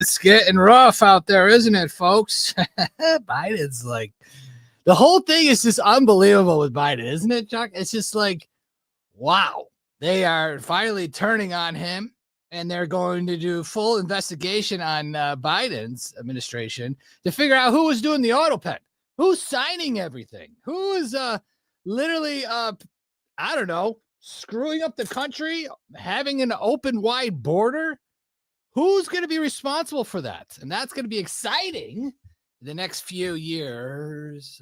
It's getting rough out there, isn't it, folks? Biden's like, the whole thing is just unbelievable with Biden, isn't it, Chuck? It's just like, wow. They are finally turning on him, and they're going to do full investigation on Biden's administration to figure out who was doing the auto pen, who's signing everything, who is literally, I don't know, screwing up the country, having an open, wide border. Who's going to be responsible for that? And that's going to be exciting the next few years.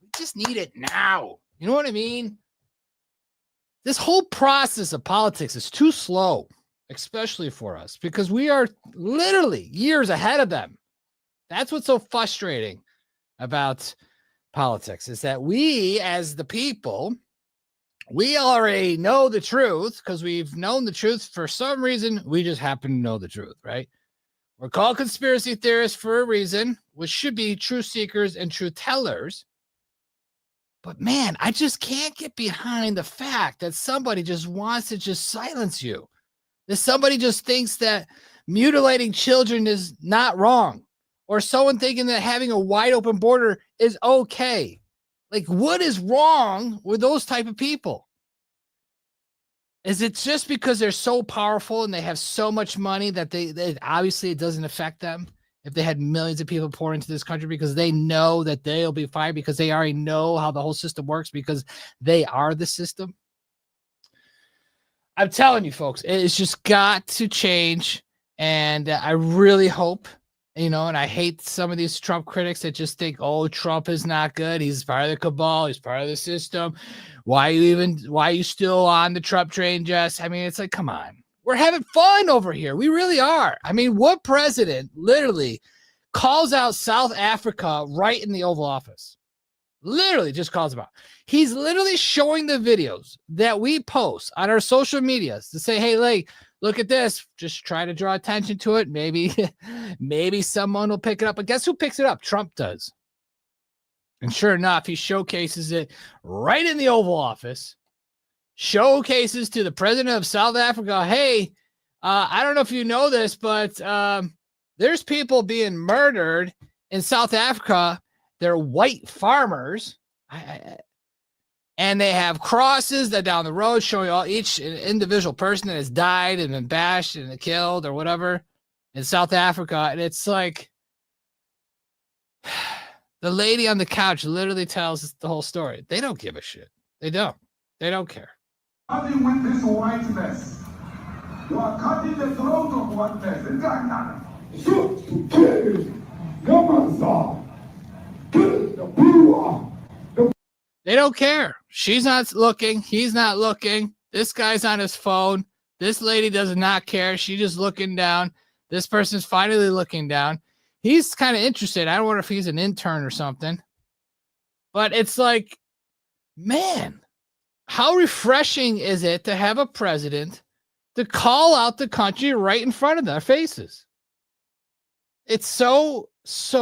We just need it now. You know what I mean? This whole process of politics is too slow, especially for us, because we are literally years ahead of them. That's what's so frustrating about politics, is that we, as the people, we already know the truth because we've known the truth for some reason. We just happen to know the truth, right? We're called conspiracy theorists for a reason, which should be truth seekers and truth tellers. But man, I just can't get behind the fact that somebody just wants to just silence you. That somebody just thinks that mutilating children is not wrong, or someone thinking that having a wide open border is okay. Like, what is wrong with those type of people? Is it just because they're so powerful and they have so much money that they obviously it doesn't affect them if they had millions of people pour into this country because they know that they'll be fine because they already know how the whole system works because they are the system? I'm telling you, folks, it's just got to change. And I really hope, and I hate some of these Trump critics that just think, oh, Trump is not good. He's part of the cabal. He's part of the system. Why are you still on the Trump train, Jess? I mean, it's like, come on. We're having fun over here. We really are. I mean, what president literally calls out South Africa right in the Oval Office? Literally just calls them out. He's literally showing the videos that we post on our social medias to say, hey, look at this. Just try to draw attention to it. Maybe someone will pick it up. But guess who picks it up? Trump does. And sure enough, he showcases it right in the Oval Office. Showcases to the president of South Africa, hey, I don't know if you know this, but there's people being murdered in South Africa. They're white farmers. And they have crosses that down the road showing each individual person that has died and been bashed and killed or whatever in South Africa. And it's like the lady on the couch literally tells us the whole story. They don't give a shit. They don't care. Starting with this whiteness, you are cutting the throat of whiteness. Shoot to kill. They don't care. She's not looking. He's not looking. This guy's on his phone. This lady does not care. She's just looking down. This person's finally looking down. He's kind of interested. I don't know if he's an intern or something. But it's like, man, how refreshing is it to have a president to call out the country right in front of their faces? It's so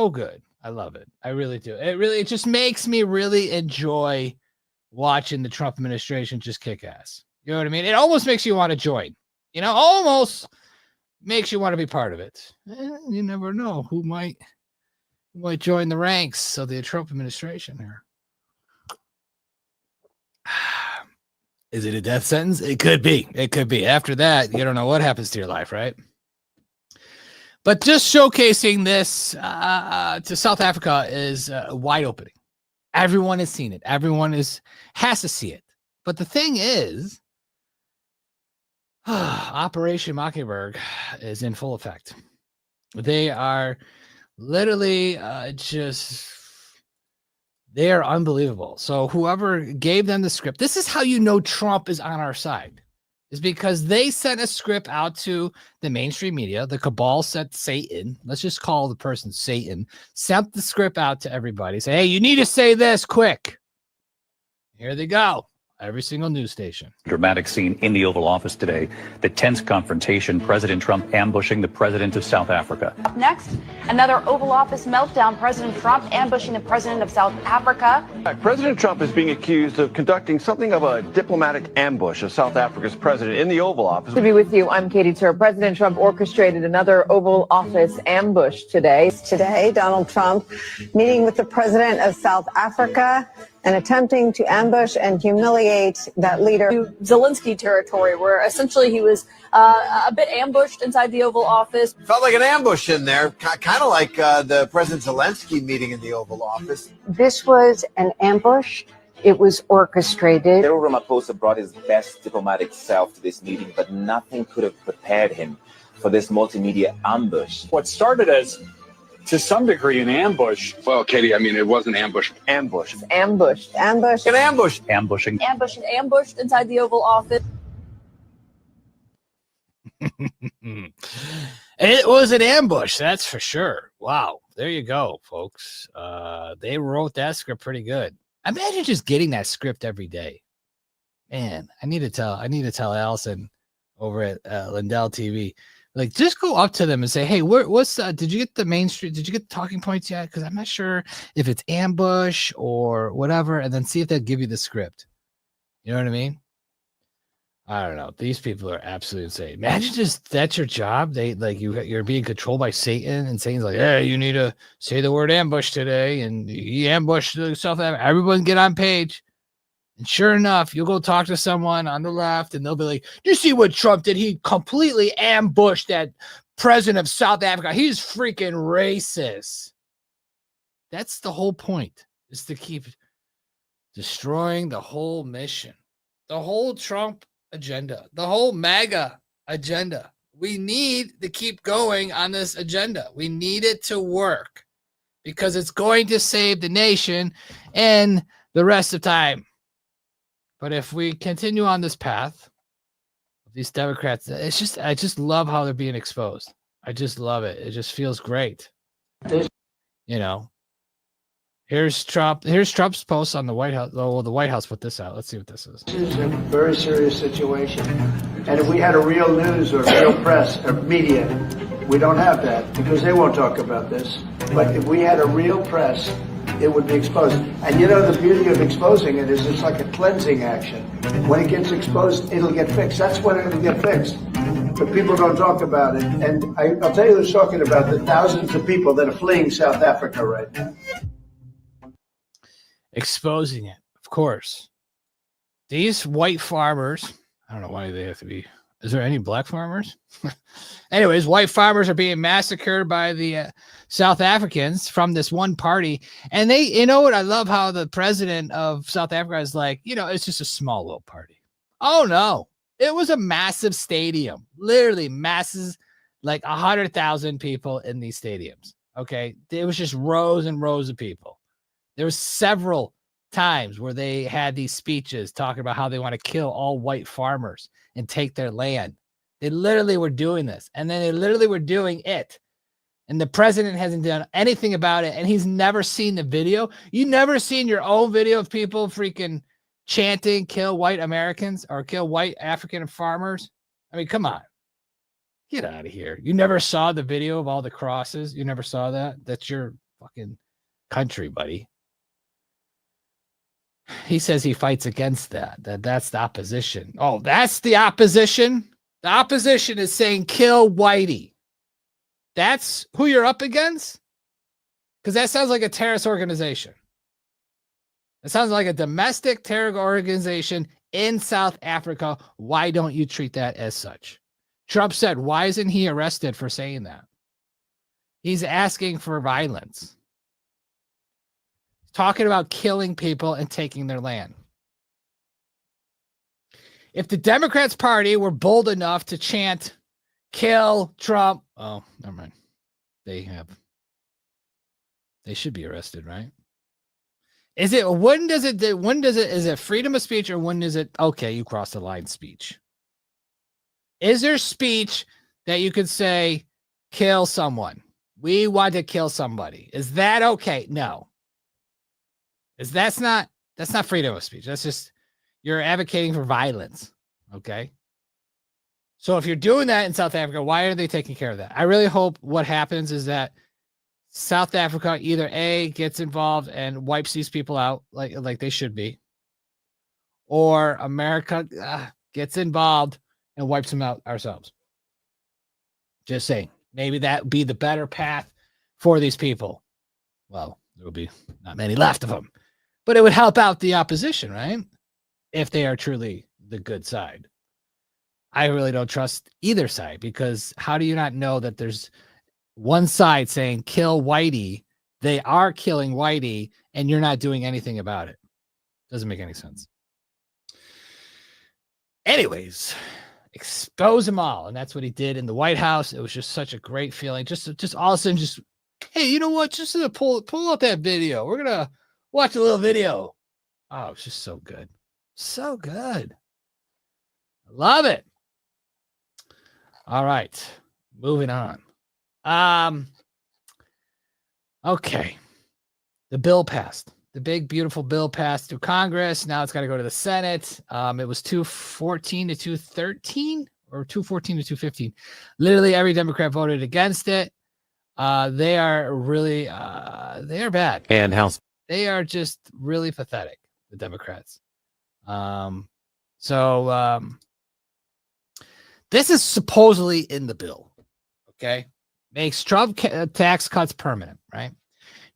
good. I love it. I really do. It just makes me really enjoy watching the Trump administration just kick ass. You know what I mean? It almost makes you want to join. Almost makes you want to be part of it. You never know who might join the ranks of the Trump administration here. Is it a death sentence? It could be. It could be. After that, you don't know what happens to your life, right? But just showcasing this to South Africa is wide opening. Everyone has seen it. Everyone has to see it. But the thing is, Operation Mockingbird is in full effect. They are literally they are unbelievable. So whoever gave them the script, this is how you know Trump is on our side. Is because they sent a script out to the mainstream media. The cabal sent Satan. Let's just call the person Satan. Sent the script out to everybody. Say, hey, you need to say this quick. Here they go. Every single news station. Dramatic scene in the Oval Office today. The tense confrontation, President Trump ambushing the president of South Africa. Up next, another Oval Office meltdown. President Trump ambushing the president of South Africa. President Trump is being accused of conducting something of a diplomatic ambush of South Africa's president in the Oval Office. To be with you, I'm Katie Tur. President Trump orchestrated another Oval Office ambush today. Today, Donald Trump meeting with the president of South Africa and attempting to ambush and humiliate that leader. Zelensky territory, where essentially he was a bit ambushed inside the Oval Office. Felt like an ambush in there, kind of like the President Zelensky meeting in the Oval Office. This was an ambush. It was orchestrated. Cyril Ramaphosa brought his best diplomatic self to this meeting, but nothing could have prepared him for this multimedia ambush. What started as, to some degree, an ambush. Well, Katie, I mean, it wasn't ambush. Ambush. Ambushed. Ambush. An ambush. Ambushing. Ambushed inside the Oval Office. It was an ambush, that's for sure. Wow. There you go, folks. They wrote that script pretty good. Imagine just getting that script every day. Man, I need to tell Allison over at Lindell TV. Like, just go up to them and say, "Hey, what's did you get the Main Street? Did you get the talking points yet? Because I'm not sure if it's ambush or whatever." And then see if they'll give you the script. You know what I mean? I don't know. These people are absolutely insane. Imagine just that's your job. They like you're being controlled by Satan, and Satan's like, "Hey, you need to say the word ambush today," and he ambushed himself. Everyone get on page. And sure enough, you'll go talk to someone on the left, and they'll be like, "You see what Trump did? He completely ambushed that president of South Africa. He's freaking racist." That's the whole point, is to keep destroying the whole mission, the whole Trump agenda, the whole MAGA agenda. We need to keep going on this agenda. We need it to work because it's going to save the nation and the rest of time. But if we continue on this path, these Democrats, I just love how they're being exposed. I just love it. It just feels great. You know, here's Trump. Here's Trump's post on the White House. Oh, well, the White House put this out. Let's see what this is. This is a very serious situation. And if we had a real news or real press or media, we don't have that because they won't talk about this. But if we had a real press, it would be exposed. And you know, the beauty of exposing it is it's like a cleansing action. When it gets exposed, it'll get fixed. That's when it'll get fixed. But people don't talk about it. And I'll tell you who's talking about the thousands of people that are fleeing South Africa right now. Exposing it, of course. These white farmers, I don't know why they have to be. Is there any black farmers? Anyways, white farmers are being massacred by the South Africans from this one party. And they, you know what? I love how the president of South Africa is like, you know, it's just a small little party. Oh, no. It was a massive stadium, literally masses, like 100,000 people in these stadiums. Okay. It was just rows and rows of people. There was several times where they had these speeches talking about how they want to kill all white farmers and take their land. They literally were doing this, and then they literally were doing it. And the president hasn't done anything about it, and he's never seen the video. You never seen your own video of people freaking chanting, "Kill white Americans" or "Kill white African farmers"? I mean, come on. Get out of here. You never saw the video of all the crosses? You never saw that? That's your fucking country, buddy. He says he fights against that. That's the opposition. Oh, that's the opposition? The opposition is saying kill Whitey. That's who you're up against? Because that sounds like a terrorist organization. It sounds like a domestic terror organization in South Africa. Why don't you treat that as such? Trump said, why isn't he arrested for saying that? He's asking for violence. Talking about killing people and taking their land. If the Democrats party were bold enough to chant, "Kill Trump," oh, never mind. They should be arrested, right? Is it is it freedom of speech, or when is it okay, you cross the line speech? Is there speech that you could say, kill someone? We want to kill somebody. Is that okay? No. That's not freedom of speech. That's just, You're advocating for violence. Okay. So if you're doing that in South Africa, why are they taking care of that? I really hope what happens is that South Africa either A, gets involved and wipes these people out like they should be, or America gets involved and wipes them out ourselves. Just saying. Maybe that would be the better path for these people. Well, there will be not many left of them, but it would help out the opposition, right? If they are truly the good side. I really don't trust either side, because how do you not know that there's one side saying kill Whitey? They are killing Whitey and you're not doing anything about it. Doesn't make any sense. Anyways, expose them all. And that's what he did in the White House. It was just such a great feeling. Just all of a sudden, just, hey, you know what? Just to pull up that video. We're going to watch a little video. Oh, it's just so good. So good. I love it. All right. Moving on. Okay. The bill passed. The big, beautiful bill passed through Congress. Now it's got to go to the Senate. It was 214 to 213 or 214 to 215. Literally every Democrat voted against it. They are really, they are bad. And House. They are just really pathetic, the Democrats. This is supposedly in the bill. Okay. Makes Trump tax cuts permanent, right?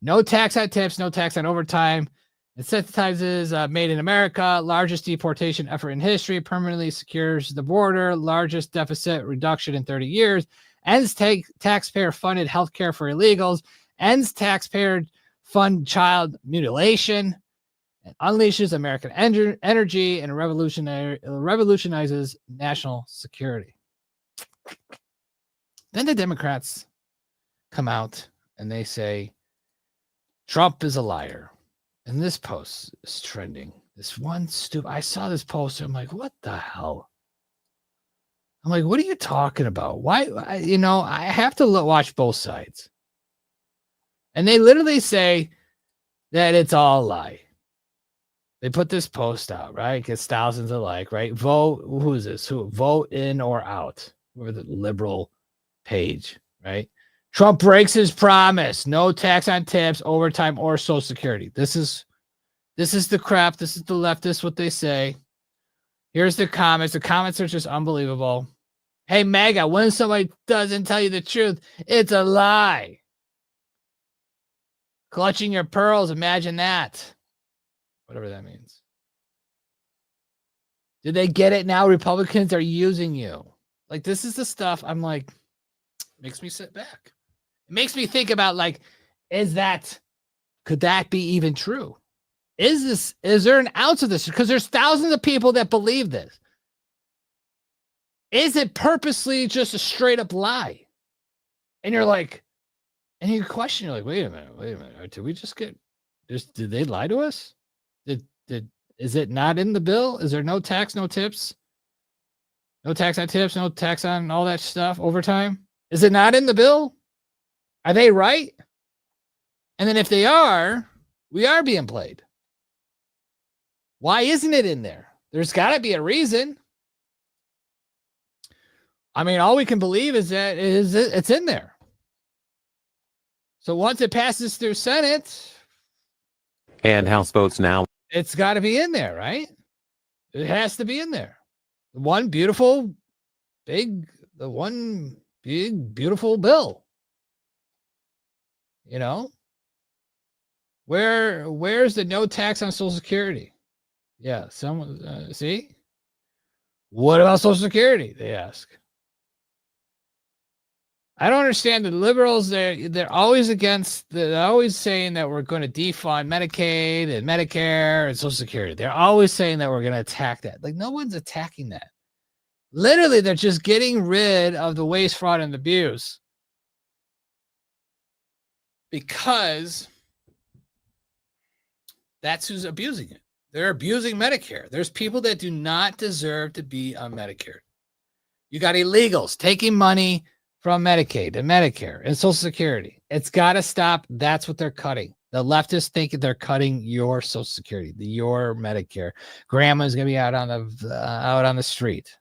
No tax on tips, no tax on overtime. Incentivizes Made in America, largest deportation effort in history, permanently secures the border, largest deficit reduction in 30 years, ends taxpayer-funded healthcare for illegals, ends taxpayer fund child mutilation, and unleashes American energy and revolutionizes national security. Then the Democrats come out and they say, Trump is a liar. And this post is trending. This one I saw this post. I'm like, what the hell? I'm like, what are you talking about? Why? I have to watch both sides. And they literally say that it's all a lie. They put this post out, right? Gets thousands of likes, right? Vote. Who is this? Vote in or out? Or the liberal page, right? Trump breaks his promise. No tax on tips, overtime, or Social Security. This is the crap. This is the left. This is what they say. Here's the comments. The comments are just unbelievable. Hey, MAGA, when somebody doesn't tell you the truth, it's a lie. Clutching your pearls. Imagine that. Whatever that means. Did they get it now? Republicans are using you. Like, this is the stuff I'm like, makes me sit back. It makes me think about, like, could that be even true? Is there an ounce of this? Because there's thousands of people that believe this. Is it purposely just a straight up lie? And you're like, and you question, you're like, wait a minute. Did we just did they lie to us? Is it not in the bill? Is there no tax, no tips? No tax on tips, no tax on all that stuff, overtime? Is it not in the bill? Are they right? And then if they are, we are being played. Why isn't it in there? There's got to be a reason. I mean, all we can believe is that it's in there. So once it passes through Senate and House votes now, it's got to be in there, right? It has to be in there. The one beautiful bill. Where's the no tax on Social Security? Yeah, someone see. What about Social Security? They ask. I don't understand the liberals. They're always against. They're always saying that we're going to defund Medicaid and Medicare and Social Security. They're always saying that we're going to attack that. Like, no one's attacking that. Literally, they're just getting rid of the waste, fraud, and abuse because that's who's abusing it. They're abusing Medicare. There's people that do not deserve to be on Medicare. You got illegals taking money from Medicaid and Medicare and Social Security. It's got to stop. That's what they're cutting. The leftists think they're cutting your Social Security, your Medicare. Grandma's gonna be out on the street.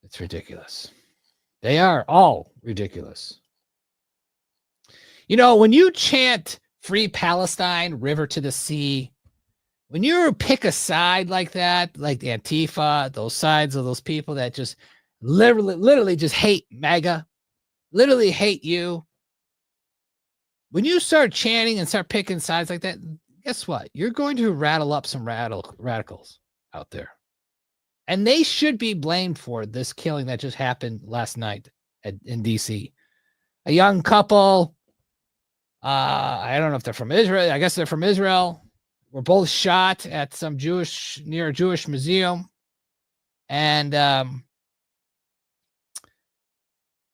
It's ridiculous. They are all ridiculous. You know, when you chant Free Palestine, River to the Sea, when you pick a side like that, like the Antifa, those sides of those people that just literally just hate MAGA, literally hate you. When you start chanting and start picking sides like that, guess what? You're going to rattle up some radicals out there. And they should be blamed for this killing that just happened last night in D.C. A young couple, I don't know if they're from Israel. I guess they're from Israel. Were both shot at some near a Jewish museum. And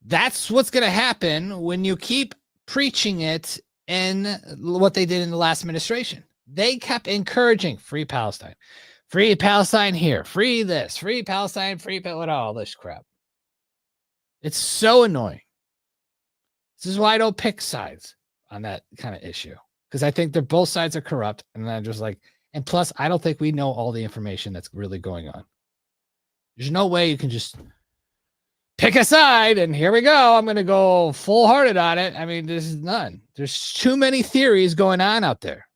that's what's going to happen when you keep preaching it in what they did in the last administration. They kept encouraging free Palestine here, free this, free Palestine, all this crap. It's so annoying. This is why I don't pick sides on that kind of issue, because I think that both sides are corrupt. And I'm just like, and plus, I don't think we know all the information that's really going on. There's no way you can just pick a side and here we go. I'm going to go full hearted on it. I mean, there's none. There's too many theories going on out there.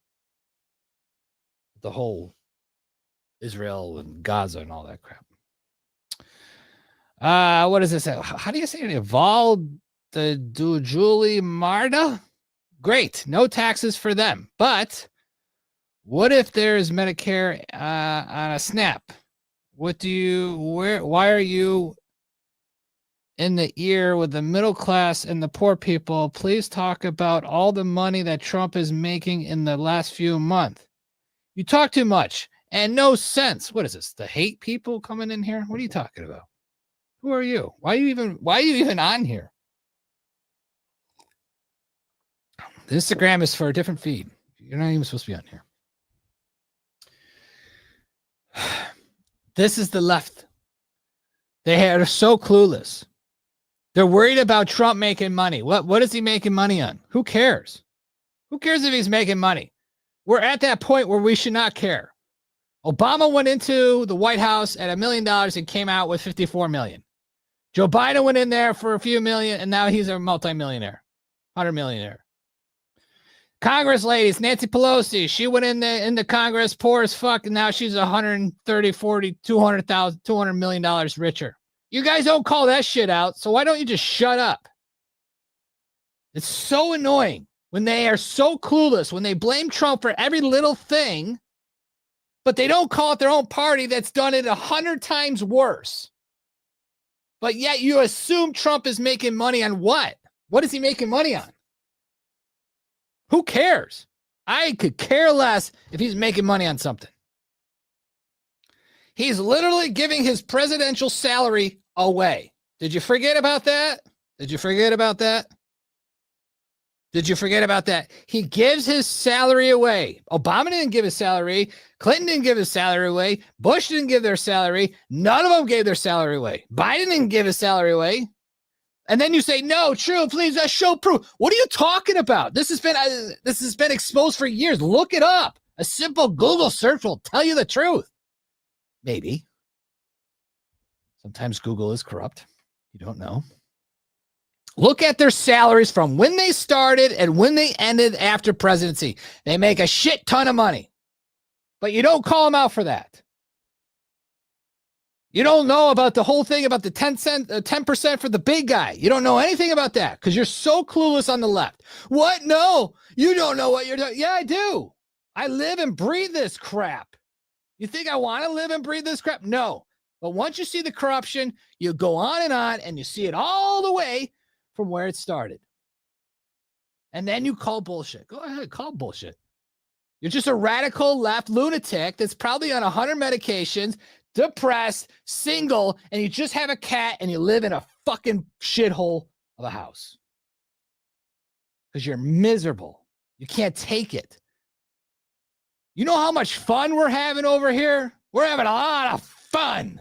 The whole Israel and Gaza and all that crap. What does it say? How do you say it? Evolved the Julie Marda? Great. No taxes for them. But what if there's Medicare on a SNAP? Why are you in the ear with the middle class and the poor people? Please talk about all the money that Trump is making in the last few months. You talk too much and no sense. What is this? The hate people coming in here? What are you talking about? Who are you? Why are you even on here? The Instagram is for a different feed. You're not even supposed to be on here. This is the left. They are so clueless. They're worried about Trump making money. What is he making money on? Who cares? Who cares if he's making money? We're at that point where we should not care. Obama went into the White House at $1 million and came out with 54 million. Joe Biden went in there for a few million, and now he's a multimillionaire, 100 millionaire. Congress ladies, Nancy Pelosi, she went into Congress poor as fuck, and now she's 130, 40, 200,000, $200 million richer. You guys don't call that shit out, so why don't you just shut up? It's so annoying when they are so clueless, when they blame Trump for every little thing, but they don't call it their own party that's done it 100 times worse. But yet you assume Trump is making money on what? What is he making money on? Who cares? I could care less if he's making money on something. He's literally giving his presidential salary away. Did you forget about that? Did you forget about that? Did you forget about that? He gives his salary away. Obama didn't give his salary. Clinton didn't give his salary away. Bush didn't give their salary. None of them gave their salary away. Biden didn't give his salary away. And then you say, no, true, please show proof. What are you talking about? This has been exposed for years. Look it up. A simple Google search will tell you the truth. Maybe. Sometimes Google is corrupt. You don't know. Look at their salaries from when they started and when they ended after presidency. They make a shit ton of money. But you don't call them out for that. You don't know about the whole thing about the 10% for the big guy. You don't know anything about that because you're so clueless on the left. What? No, you don't know what you're doing. Yeah, I do. I live and breathe this crap. You think I want to live and breathe this crap? No. But once you see the corruption, you go on and you see it all the way from where it started. And then you call bullshit. Go ahead, call bullshit. You're just a radical left lunatic that's probably on 100 medications, depressed, single, and you just have a cat and you live in a fucking shithole of a house. Because you're miserable. You can't take it. You know how much fun we're having over here? We're having a lot of fun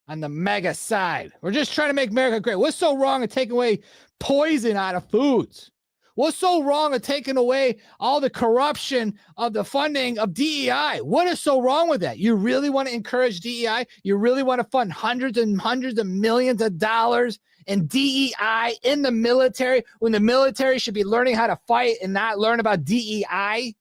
on the mega side. We're just trying to make America great. What's so wrong with taking away poison out of foods? What's so wrong with taking away all the corruption of the funding of DEI? What is so wrong with that? You really want to encourage DEI? You really want to fund hundreds and hundreds of millions of dollars in DEI in the military when the military should be learning how to fight and not learn about DEI?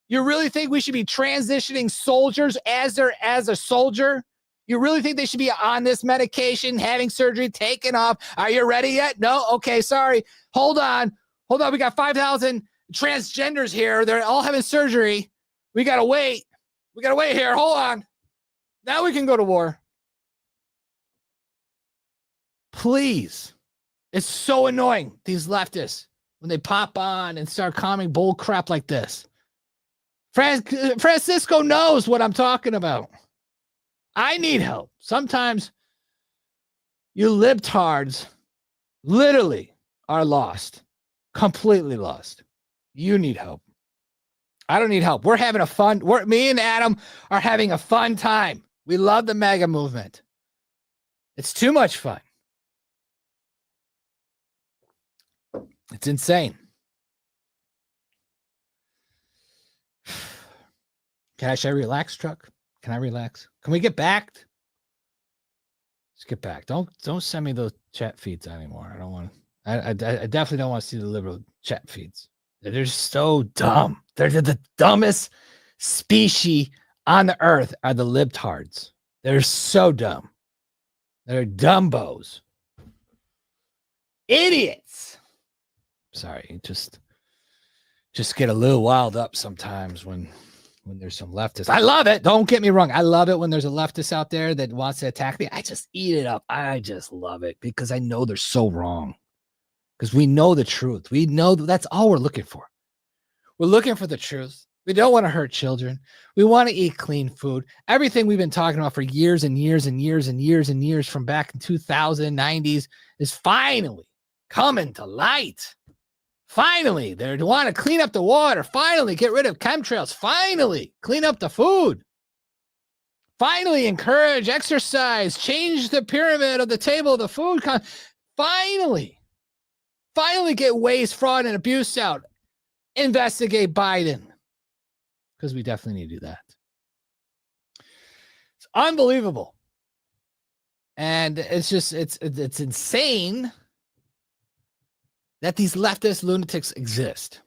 You really think we should be transitioning soldiers as a soldier? You really think they should be on this medication, having surgery, taken off? Are you ready yet? No? Okay, sorry. Hold on. We got 5,000 transgenders here. They're all having surgery. We got to wait. Here. Hold on. Now we can go to war. Please. It's so annoying, these leftists, when they pop on and start calming bull crap like this. Francisco knows what I'm talking about. I need help. Sometimes you libtards literally are lost. Completely lost. You need help. I don't need help. We're having a fun. Me and Adam are having a fun time. We love the MAGA movement. It's too much fun. It's insane. Should I relax, Truck? Can I relax? Can we get back? Let's get back. Don't send me those chat feeds anymore. I don't want. I definitely don't want to see the liberal chat feeds. They're so dumb. They're the dumbest species on the earth are the libtards. They're so dumb. They're dumbos. Idiots. Sorry, just get a little wild up sometimes when there's some leftists. I love it. Don't get me wrong. I love it when there's a leftist out there that wants to attack me. I just eat it up. I just love it because I know they're so wrong. Because we know the truth. We know that's all we're looking for. We're looking for the truth. We don't want to hurt children. We want to eat clean food. Everything we've been talking about for years and years and years and years and years from back in 2090s is finally coming to light. Finally, they want to clean up the water. Finally, get rid of chemtrails. Finally, clean up the food. Finally, encourage exercise. Change the pyramid of the table of the food. Finally get waste, fraud, and abuse out. Investigate Biden. Because we definitely need to do that. It's unbelievable. And it's insane that these leftist lunatics exist.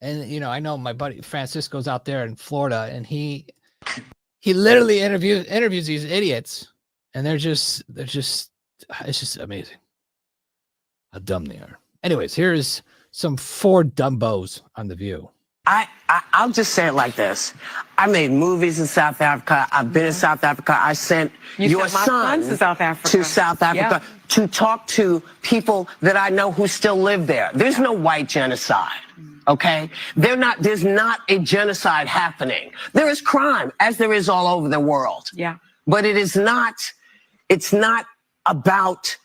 And, I know my buddy Francisco's out there in Florida, and he literally interviews these idiots, and it's just amazing how dumb they are. Anyways, here's some 4 dumbos on The View. I'll just say it like this. I made movies in South Africa. I've been in South Africa. I sent your son to South Africa to talk to people that I know who still live there. There's no white genocide, okay? There's not a genocide happening. There is crime, as there is all over the world. Yeah. But it's not about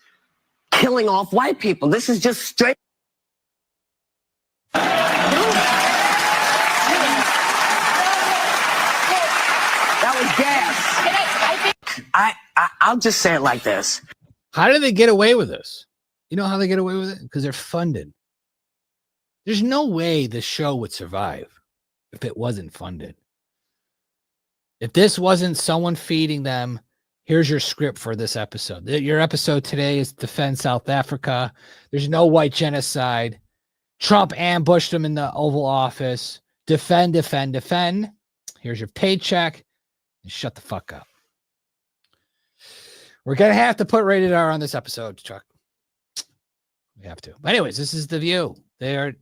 killing off white people. This is just straight. I'll just say it like this. How do they get away with this? You know how they get away with it? Because they're funded. There's no way this show would survive if it wasn't funded. If this wasn't someone feeding them, here's your script for this episode. Your episode today is Defend South Africa. There's no white genocide. Trump ambushed them in the Oval Office. Defend. Here's your paycheck. And shut the fuck up. We're going to have to put rated R on this episode, Chuck. We have to. But anyways, this is The View. They're,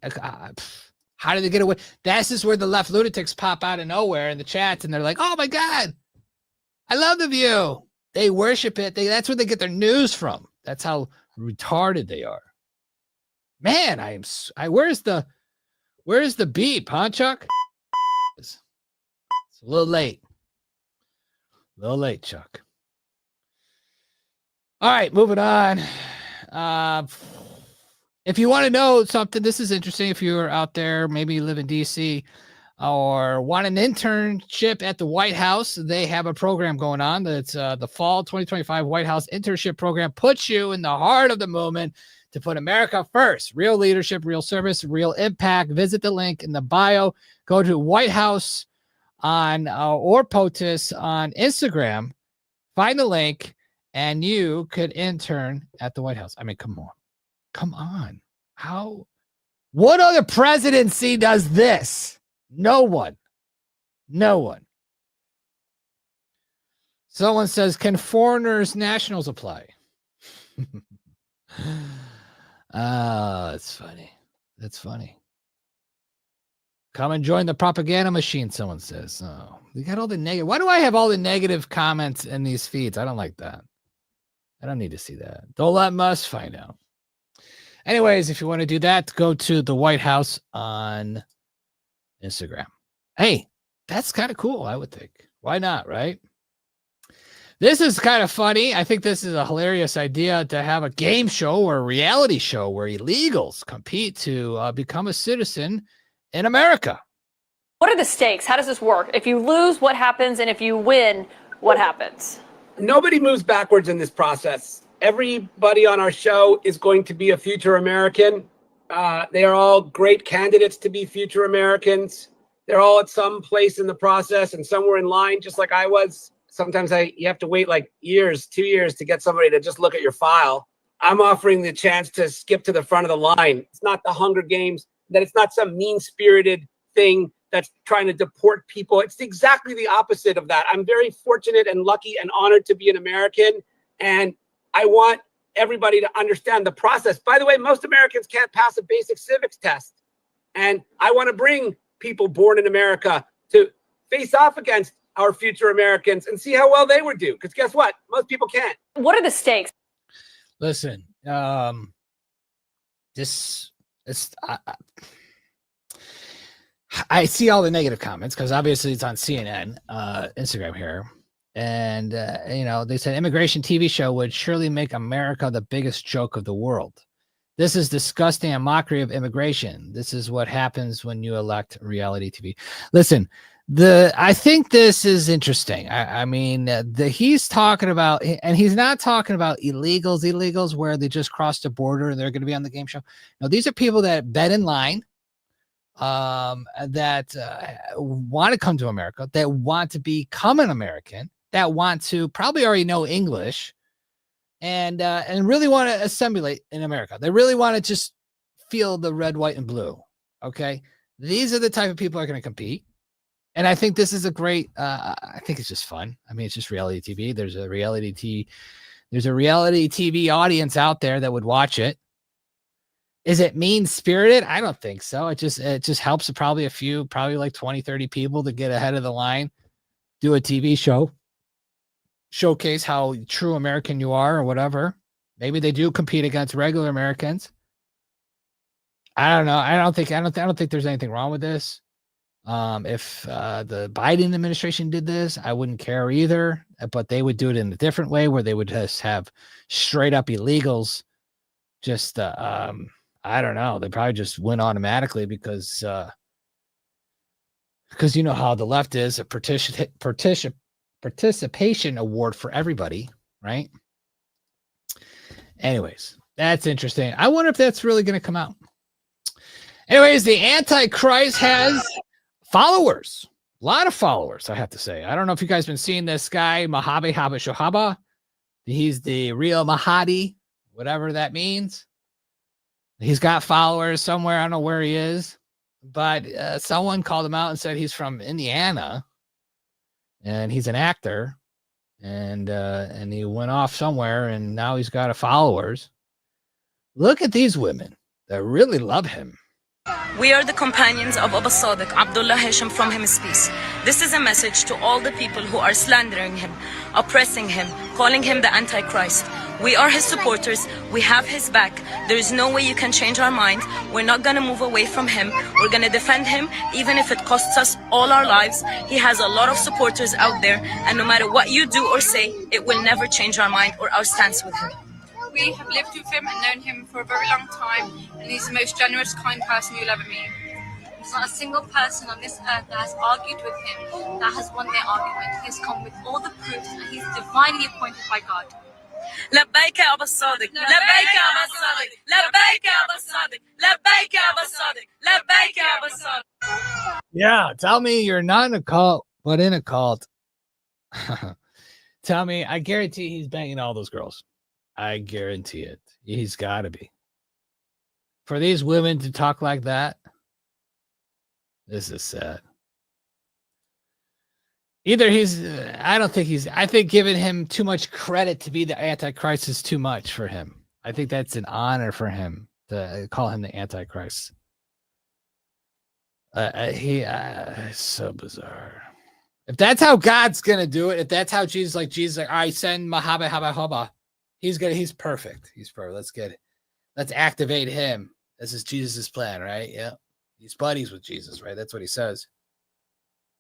how do they get away? This is where the left lunatics pop out of nowhere in the chats, and they're like, oh my God, I love The View. They worship it. That's where they get their news from. That's how retarded they are. Man, where's the beep, huh, Chuck? It's a little late. Chuck. All right, moving on. If you want to know something, this is interesting. If you're out there, maybe you live in DC or want an internship at the White House, they have a program going on. That's the fall 2025 White House internship program. Puts you in the heart of the movement to put America first. Real leadership, real service, real impact. Visit the link in the bio. Go to White House on or POTUS on Instagram. Find the link, and you could intern at the White House. I mean, come on. What other presidency does this? No one. Someone says, can foreigners nationals apply? That's funny. Come and join the propaganda machine, someone says. Oh, we got all the negative. Why do I have all the negative comments in these feeds? I don't like that. I don't need to see that. Don't let Musk find out. Anyways, if you want to do that, go to the White House on Instagram. Hey, that's kind of cool, I would think. Why not, right? This is kind of funny. I think this is a hilarious idea to have a game show or a reality show where illegals compete to become a citizen in America. What are the stakes? How does this work? If you lose, what happens? And if you win, what happens? Nobody moves backwards in this process. Everybody on our show is going to be a future American. They are all great candidates to be future Americans. They're all at some place in the process and somewhere in line, just like I was. Sometimes you have to wait like 2 years to get somebody to just look at your file. I'm offering the chance to skip to the front of the line. It's not the Hunger Games, that it's not some mean-spirited thing that's trying to deport people. It's exactly the opposite of that. I'm very fortunate and lucky and honored to be an American, and I want everybody to understand the process. By the way, most Americans can't pass a basic civics test, and I want to bring people born in America to face off against our future Americans and see how well they would do, because guess what? Most people can't. What are the stakes? Listen, I see all the negative comments because obviously it's on CNN, Instagram here. And, they said immigration TV show would surely make America the biggest joke of the world. This is disgusting and mockery of immigration. This is what happens when you elect reality TV. Listen, I think this is interesting. He's talking about, and he's not talking about illegals where they just crossed the border and they're going to be on the game show. No, these are people that bet in line, that want to come to America, that want to become an American, that want to probably already know English, and really want to assimilate in America. They really want to just feel the red, white, and blue. Okay, these are the type of people who are going to compete. And I think this is a great, I think it's just fun. I mean, it's just reality TV. There's a reality TV audience out there that would watch it. Is it mean-spirited? I don't think so. It just helps probably like 20, 30 people to get ahead of the line, do a TV show, showcase how true American you are or whatever. Maybe they do compete against regular Americans. I don't know. I don't think there's anything wrong with this. If the Biden administration did this, I wouldn't care either, but they would do it in a different way where they would just have straight up illegals. Just, I don't know. They probably just win automatically because you know how the left is, a participation award for everybody, right? Anyways, that's interesting. I wonder if that's really going to come out. Anyways, the Antichrist has followers, a lot of followers, I have to say. I don't know if you guys been seeing this guy, Mahabi Habashahaba. He's the real Mahdi, whatever that means. He's got followers somewhere. I don't know where he is, but someone called him out and said he's from Indiana, and he's an actor, and he went off somewhere, and now he's got followers. Look at these women that really love him. We are the companions of Abba Sadiq, Abdullah Hashim, from him peace. This is a message to all the people who are slandering him, oppressing him, calling him the Antichrist. We are his supporters. We have his back. There is no way you can change our mind. We're not going to move away from him. We're going to defend him, even if it costs us all our lives. He has a lot of supporters out there, and no matter what you do or say, it will never change our mind or our stance with him. We have lived with him and known him for a very long time, and he's the most generous, kind person you'll ever meet. There's not a single person on this earth that has argued with him that has won their argument. He's come with all the proofs, and he's divinely appointed by God. لبيك يا أبا الصادق لبيك يا أبا الصادق لبيك يا أبا الصادق لبيك يا أبا الصادق لبيك يا أبا الصادق. Yeah, tell me you're not in a cult, but in a cult. Tell me, I guarantee he's banging all those girls. I guarantee it. He's got to be. For these women to talk like that, this is sad. Either I think giving him too much credit to be the Antichrist is too much for him. I think that's an honor for him to call him the Antichrist. It's so bizarre. If that's how God's gonna do it, if that's how Jesus, all right, send Mahaba Haba Haba, he's perfect. He's perfect. Let's get it. Let's activate him. This is Jesus' plan, right? Yeah. He's buddies with Jesus, right? That's what he says.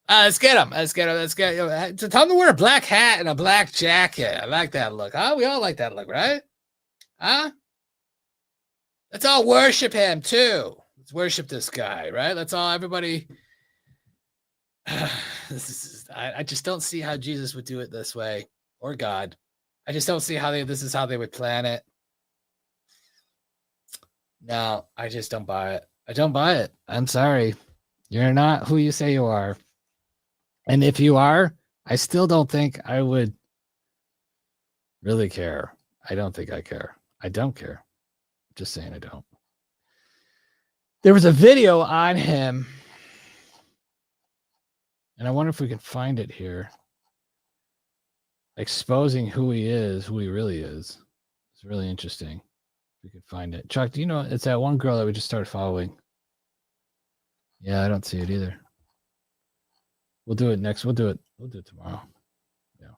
Let's get him. Let's get him. Tell him to wear a black hat and a black jacket. I like that look. Huh? We all like that look, right? Huh? Let's all worship him too. Let's worship this guy, right? Let's all, everybody. I just don't see how Jesus would do it this way, or God. I just don't see how this is how they would plan it. No, I just don't buy it. I don't buy it. I'm sorry. You're not who you say you are. And if you are, I still don't think I would really care. I don't think I care. I don't care. Just saying I don't. There was a video on him, and I wonder if we can find it here, exposing who he is, who he really is. It's really interesting. If we could find it. Chuck, do you know it's that one girl that we just started following? Yeah, I don't see it either. We'll do it next. We'll do it tomorrow. Yeah.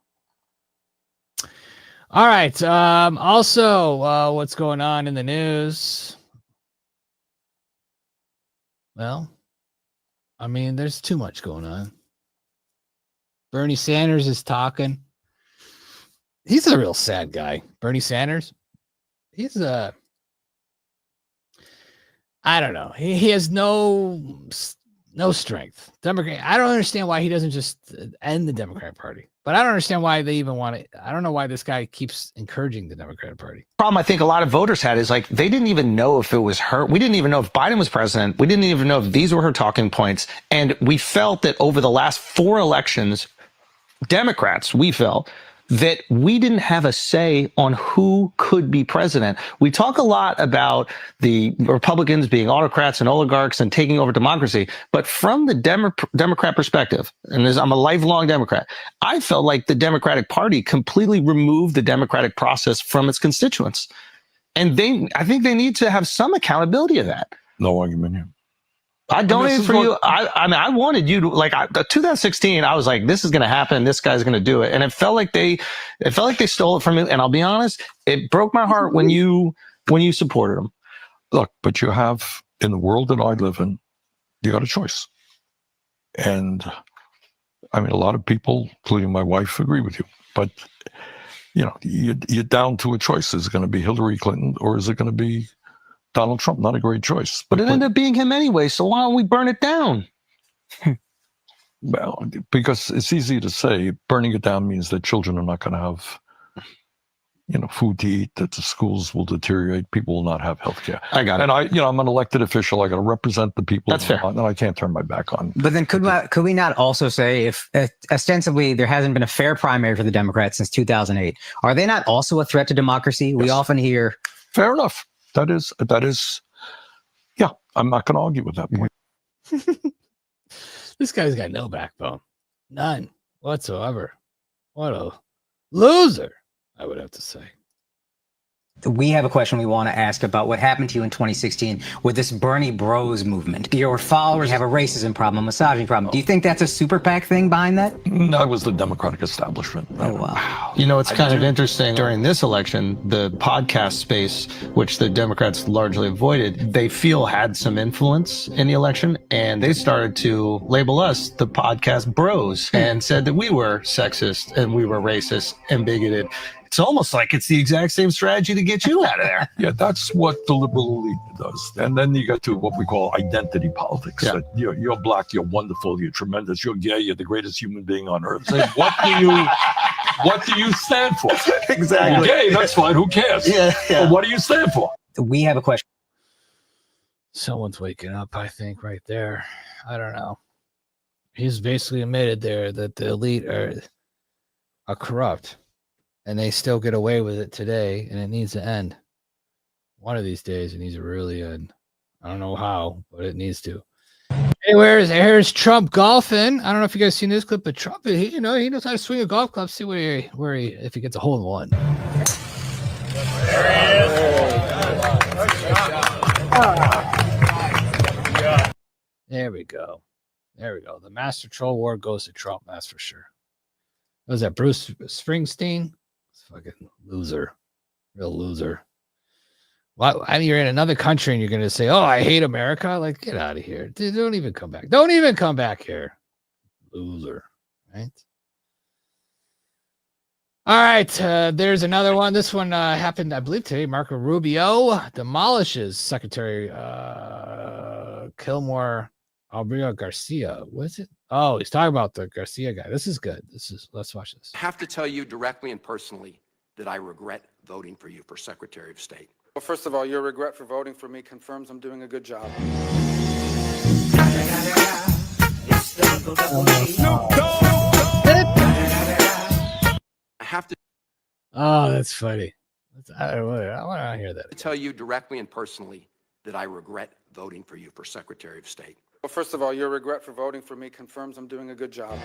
All right. Also, what's going on in the news? Well, I mean, there's too much going on. Bernie Sanders is talking. He's a real sad guy. Bernie Sanders. He's I don't know. He has no strength. Democrat. I don't understand why he doesn't just end the Democratic Party. But I don't understand why they even want it. I don't know why this guy keeps encouraging the Democratic Party. Problem I think a lot of voters had is like they didn't even know if it was her. We didn't even know if Biden was president. We didn't even know if these were her talking points. And we felt that over the last 4 elections, Democrats, we felt that we didn't have a say on who could be president. We talk a lot about the Republicans being autocrats and oligarchs and taking over democracy, but from the Democrat perspective, and I'm a lifelong Democrat, I felt like the Democratic Party completely removed the democratic process from its constituents. And I think they need to have some accountability of that. No argument here. I donated for you. I mean, I wanted you to, like, 2016, I was like, this is going to happen. This guy's going to do it. And it felt like they stole it from me. And I'll be honest, it broke my heart when you supported them. Look, but you have, in the world that I live in, you got a choice. And I mean, a lot of people, including my wife, agree with you. But, you know, you're down to a choice. Is it going to be Hillary Clinton or is it going to be Donald Trump? Not a great choice. But it ended up being him anyway, so why don't we burn it down? Well, because it's easy to say burning it down means that children are not going to have, you know, food to eat, that the schools will deteriorate, people will not have health care. I got it. And I'm an elected official. I got to represent the people. That's fair. And I can't turn my back on. But then could we not also say, if ostensibly there hasn't been a fair primary for the Democrats since 2008, are they not also a threat to democracy? Yes. We often hear. Fair enough. That is, yeah, I'm not going to argue with that point. This guy's got no backbone. None whatsoever. What a loser, I would have to say. We have a question we want to ask about what happened to you in 2016 with this Bernie Bros movement. Your followers have a racism problem, a misogyny problem. Do you think that's a super PAC thing behind that? That was the Democratic establishment. Oh, wow. You know, it's kind of interesting. During this election, the podcast space, which the Democrats largely avoided, they feel had some influence in the election. And they started to label us the podcast bros and said that we were sexist and we were racist and bigoted. It's almost like it's the exact same strategy to get you out of there. Yeah, that's what the liberal elite does. And then you get to what we call identity politics. Yeah. That you're black, you're wonderful, you're tremendous, you're gay, you're the greatest human being on earth. So what do you What do you stand for? Exactly. Gay, that's fine. Who cares? Yeah. But what do you stand for? We have a question. Someone's waking up, I think, right there. I don't know. He's basically admitted there that the elite are corrupt, and they still get away with it today, and it needs to end. One of these days, it needs to really end. I don't know how, but it needs to. Anyways, here's Trump golfing. I don't know if you guys seen this clip, but Trump, he knows how to swing a golf club. See if he gets a hole in one. There we go. There we go. The Master Troll Award goes to Trump, that's for sure. Was that Bruce Springsteen? Fucking loser. Real loser. Well, I mean, you're in another country and you're going to say, oh, I hate America. Like, get out of here. Dude, don't even come back. Don't even come back here. Loser. Right? All right. There's another one. This one happened, I believe, today. Marco Rubio demolishes Secretary Kilmore Albreo Garcia. What's it? Oh, he's talking about the Garcia guy. This is good. Let's watch this. I have to tell you directly and personally that I regret voting for you for Secretary of State. Well, first of all, your regret for voting for me confirms I'm doing a good job. I have to Oh, that's funny. I want to hear that. tell you directly and personally that I regret voting for you for Secretary of State. Well, first of all, your regret for voting for me confirms I'm doing a good job.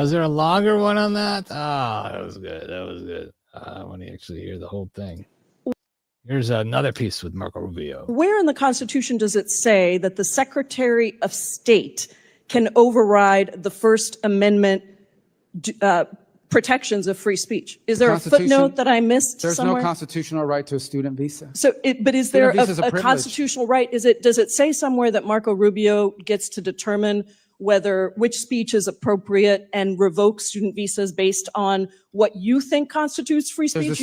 Is there a longer one on that? That was good. That was good. I want to actually hear the whole thing. Here's another piece with Marco Rubio. Where in the Constitution does it say that the Secretary of State can override the First Amendment protections of free speech? Is there a footnote that I missed There's somewhere? no constitutional right to a student visa. So, but is there Student visa is a privilege. constitutional right? Does it say somewhere that Marco Rubio gets to determine which speech is appropriate and revoke student visas based on what you think constitutes free speech?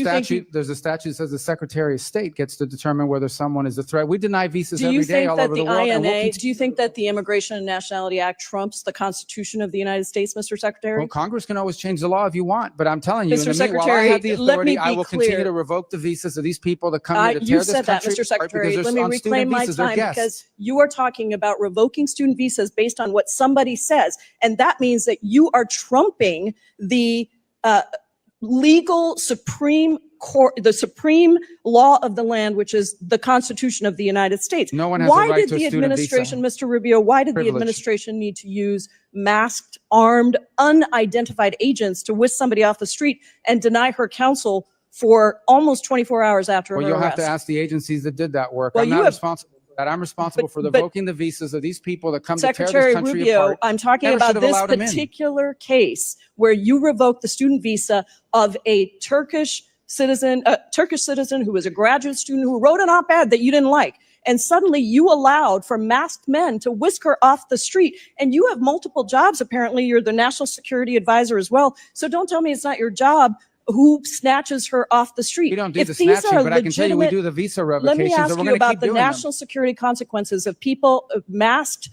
There's a statute that says the Secretary of State gets to determine whether someone is a threat. We deny visas Do you every day think all that over the the world. and we'll INA, do you think that the Immigration and Nationality Act trumps the Constitution of the United States, Mr. Secretary? Well, Congress can always change the law if you want, but I'm telling you, Mr. in the meanwhile, I Secretary, have the let authority. me I be will clear. continue to revoke the visas of these people that come here to tear You this said that, country Mr. apart Secretary. because Let they're me on reclaim student my visas. They're time guests. because you are talking about revoking student visas based on what somebody says, and that means that you are trumping the legal Supreme Court, the supreme law of the land, which is the Constitution of the United States. No one has a Why right did to a the student administration, visa. Mr. Rubio, why did the Privilege. administration need to use masked, armed, unidentified agents to whisk somebody off the street and deny her counsel for almost 24 hours after Well, her you'll arrest? have to ask the agencies that did that work. Well, I'm you not have- responsible for that. I'm responsible for revoking the visas of these people that come to tear Secretary this country Rubio, apart. I'm talking Never about should have this allowed 'em in. particular case where you revoked the student visa of a Turkish citizen who was a graduate student who wrote an op-ed that you didn't like. And suddenly you allowed for masked men to whisk her off the street. And you have multiple jobs, apparently. You're the national security advisor as well. So don't tell me it's not your job who snatches her off the street. We don't do If the these snatching, are but I can tell you we legitimate- do the visa Let revocations. me and ask we're you gonna about keep the doing them. national security consequences of people, masked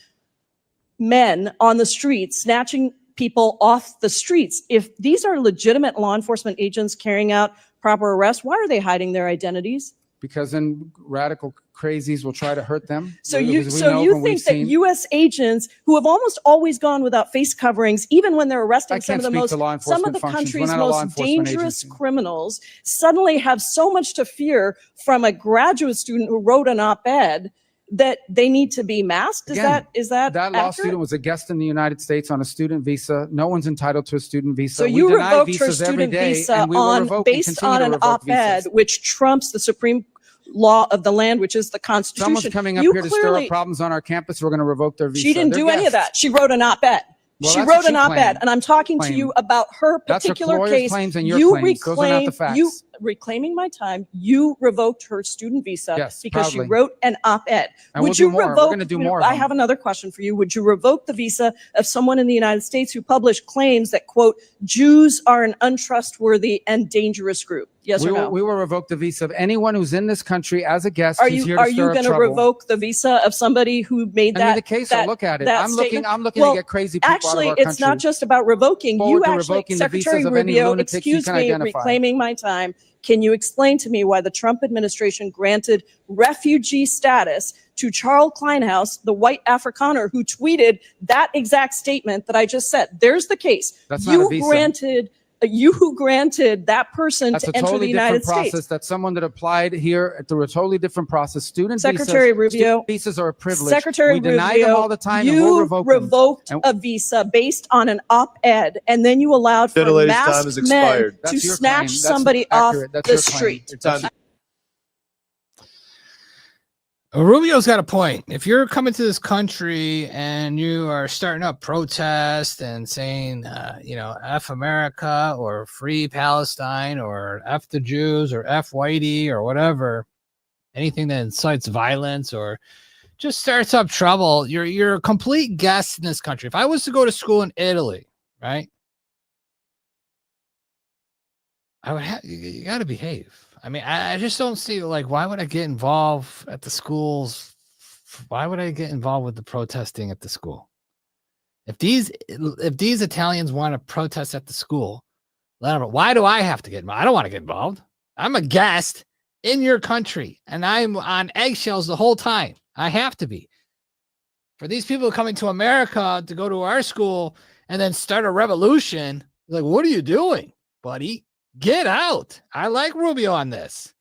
men on the streets, snatching people off the streets. If these are legitimate law enforcement agents carrying out proper arrests, why are they hiding their identities? Because then radical crazies will try to hurt them. So Because you we know think when we've that seen- U.S. agents who have almost always gone without face coverings, even when they're I arresting some can't of the speak most to law some of enforcement the functions. We're country's not a law most enforcement dangerous agency. criminals, suddenly have so much to fear from a graduate student who wrote an op-ed that they need to be masked? Again, Is that that law accurate? student was a guest in the United States on a student visa. No one's entitled to a student visa. So We you deny revoked her visas every student day, visa and we will revoke and based continue on to an revoke op-ed, visas. which trumps the supreme law of the land, which is the Constitution. Someone's coming up You here to stir clearly- up problems on our campus. We're going to revoke their visa. She didn't They're do any of guests. that. She wrote an op-ed. Well, She that's wrote what an she op-ed, claimed. and I'm talking to you about her That's her particular lawyer's case. claims and your You claims. Those are not the reclaim- facts. You reclaiming my time. You revoked her student visa Yes, because she proudly. wrote an op-ed. And Would we'll do you more. We're revoke? gonna do more of I them. have another question for you. Would you revoke the visa of someone in the United States who published claims that, quote, Jews are an untrustworthy and dangerous group? Yes or no? We will revoke the visa of anyone who's in this country as a guest Are who's you here to stir up going to trouble. revoke the visa of somebody who made Send me that? the case. that, I'll look at it. that I'm looking statement? to Well, get crazy people actually, out of our it's not country. just about revoking. Forward You to actually, revoking the visas Secretary of any Rubio, lunatics you excuse can me, identify. reclaiming my time. Can you explain to me why the Trump administration granted refugee status to Charles Kleinhaus, the white Afrikaner who tweeted that exact statement that I just said? There's the case. That's not a visa. You who granted that person That's to a enter the totally United different process. States. That's someone that applied here through a totally different process. Secretary Rubio, visas are a privilege. Secretary we deny Rubio, them all the time, and we'll you revoke them. revoked a visa based on an op-ed, and then you allowed for Gentlelady's time masked has men expired. to That's your snatch claim. That's somebody accurate. off That's the your claim. street. Time. Rubio's got a point. If you're coming to this country and you are starting up protests and saying, F America or Free Palestine or F the Jews or F Whitey or whatever, anything that incites violence or just starts up trouble, you're a complete guest in this country. If I was to go to school in Italy, right, I would have, you got to behave. I mean, I just don't see, like, why would I get involved at the schools? Why would I get involved with the protesting at the school? If these Italians want to protest at the school, why do I have to get involved? I don't want to get involved. I'm a guest in your country, and I'm on eggshells the whole time. I have to be. For these people coming to America to go to our school and then start a revolution, like, what are you doing, buddy? Get out. I like Rubio on this.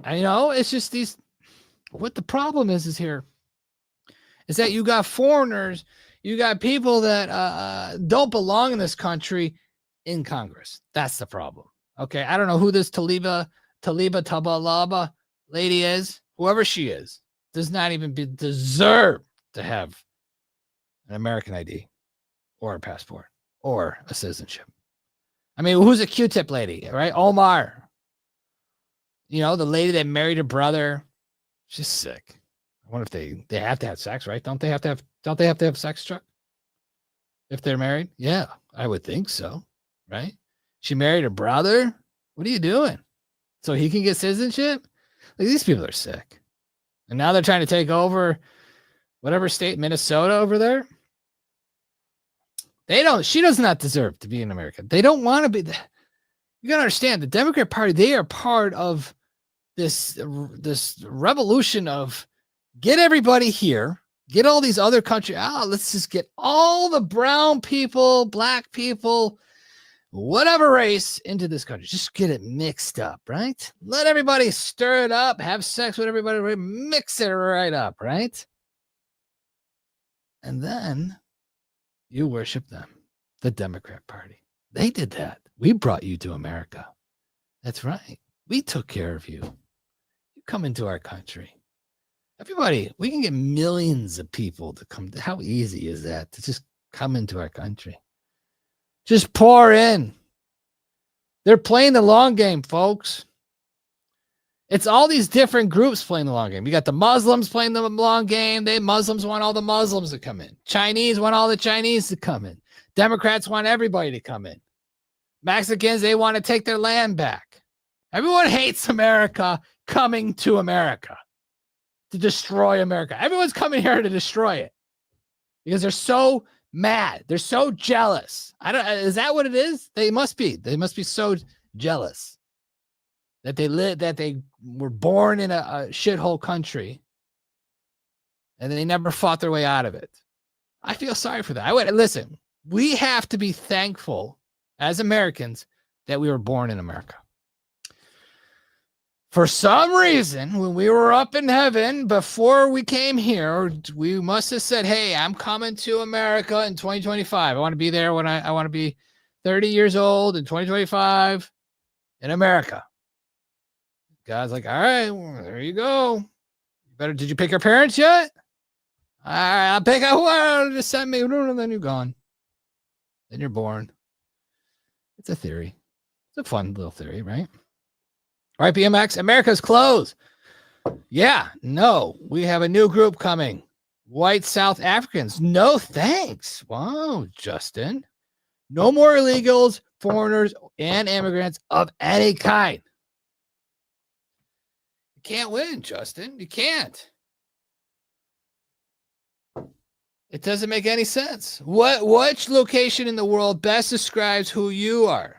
And, it's just what the problem is here is that you got foreigners, you got people that don't belong in this country in Congress. That's the problem. Okay. I don't know who this Taliba Tabalaba lady is. Whoever she is does not even deserve to have an American ID or a passport or a citizenship. I mean, who's a Q-tip lady, right? Omar. The lady that married her brother. She's sick. I wonder if they have to have sex, right? Don't they have to have sex, Chuck? If they're married? Yeah, I would think so, right? She married her brother. What are you doing? So he can get citizenship? Like, these people are sick. And now they're trying to take over whatever state, Minnesota over there. She does not deserve to be an American. They don't want to be. You got to understand, the Democrat Party, they are part of this revolution of get everybody here, get all these other countries. Let's just get all the brown people, black people, whatever race into this country. Just get it mixed up, right? Let everybody stir it up, have sex with everybody, mix it right up, right? And then you worship them, the Democrat Party. They did that. We brought you to America. That's right. We took care of you. You come into our country. Everybody, we can get millions of people to come. How easy is that to just come into our country? Just pour in. They're playing the long game, folks. It's all these different groups playing the long game. You got the Muslims playing the long game. Muslims want all the Muslims to come in. Chinese want all the Chinese to come in. Democrats want everybody to come in. Mexicans, they want to take their land back. Everyone hates America coming to America to destroy America. Everyone's coming here to destroy it because they're so mad. They're so jealous. Is that what it is? They must be. They must be so jealous that they were born in a shithole country and they never fought their way out of it. I feel sorry for that. Listen, we have to be thankful as Americans that we were born in America. For some reason, when we were up in heaven, before we came here, we must have said, hey, I'm coming to America in 2025. I want to be there when I want to be 30 years old in 2025 in America. God's like, all right, well, there you go. Did you pick your parents yet? All right, I'll pick out who just send me, and then you're gone. Then you're born. It's a theory. It's a fun little theory, right? All right, BMX, America's closed. Yeah, no, we have a new group coming. White South Africans. No thanks. Wow, Justin. No more illegals, foreigners, and immigrants of any kind. You can't win, Justin. You can't. It doesn't make any sense. Which location in the world best describes who you are?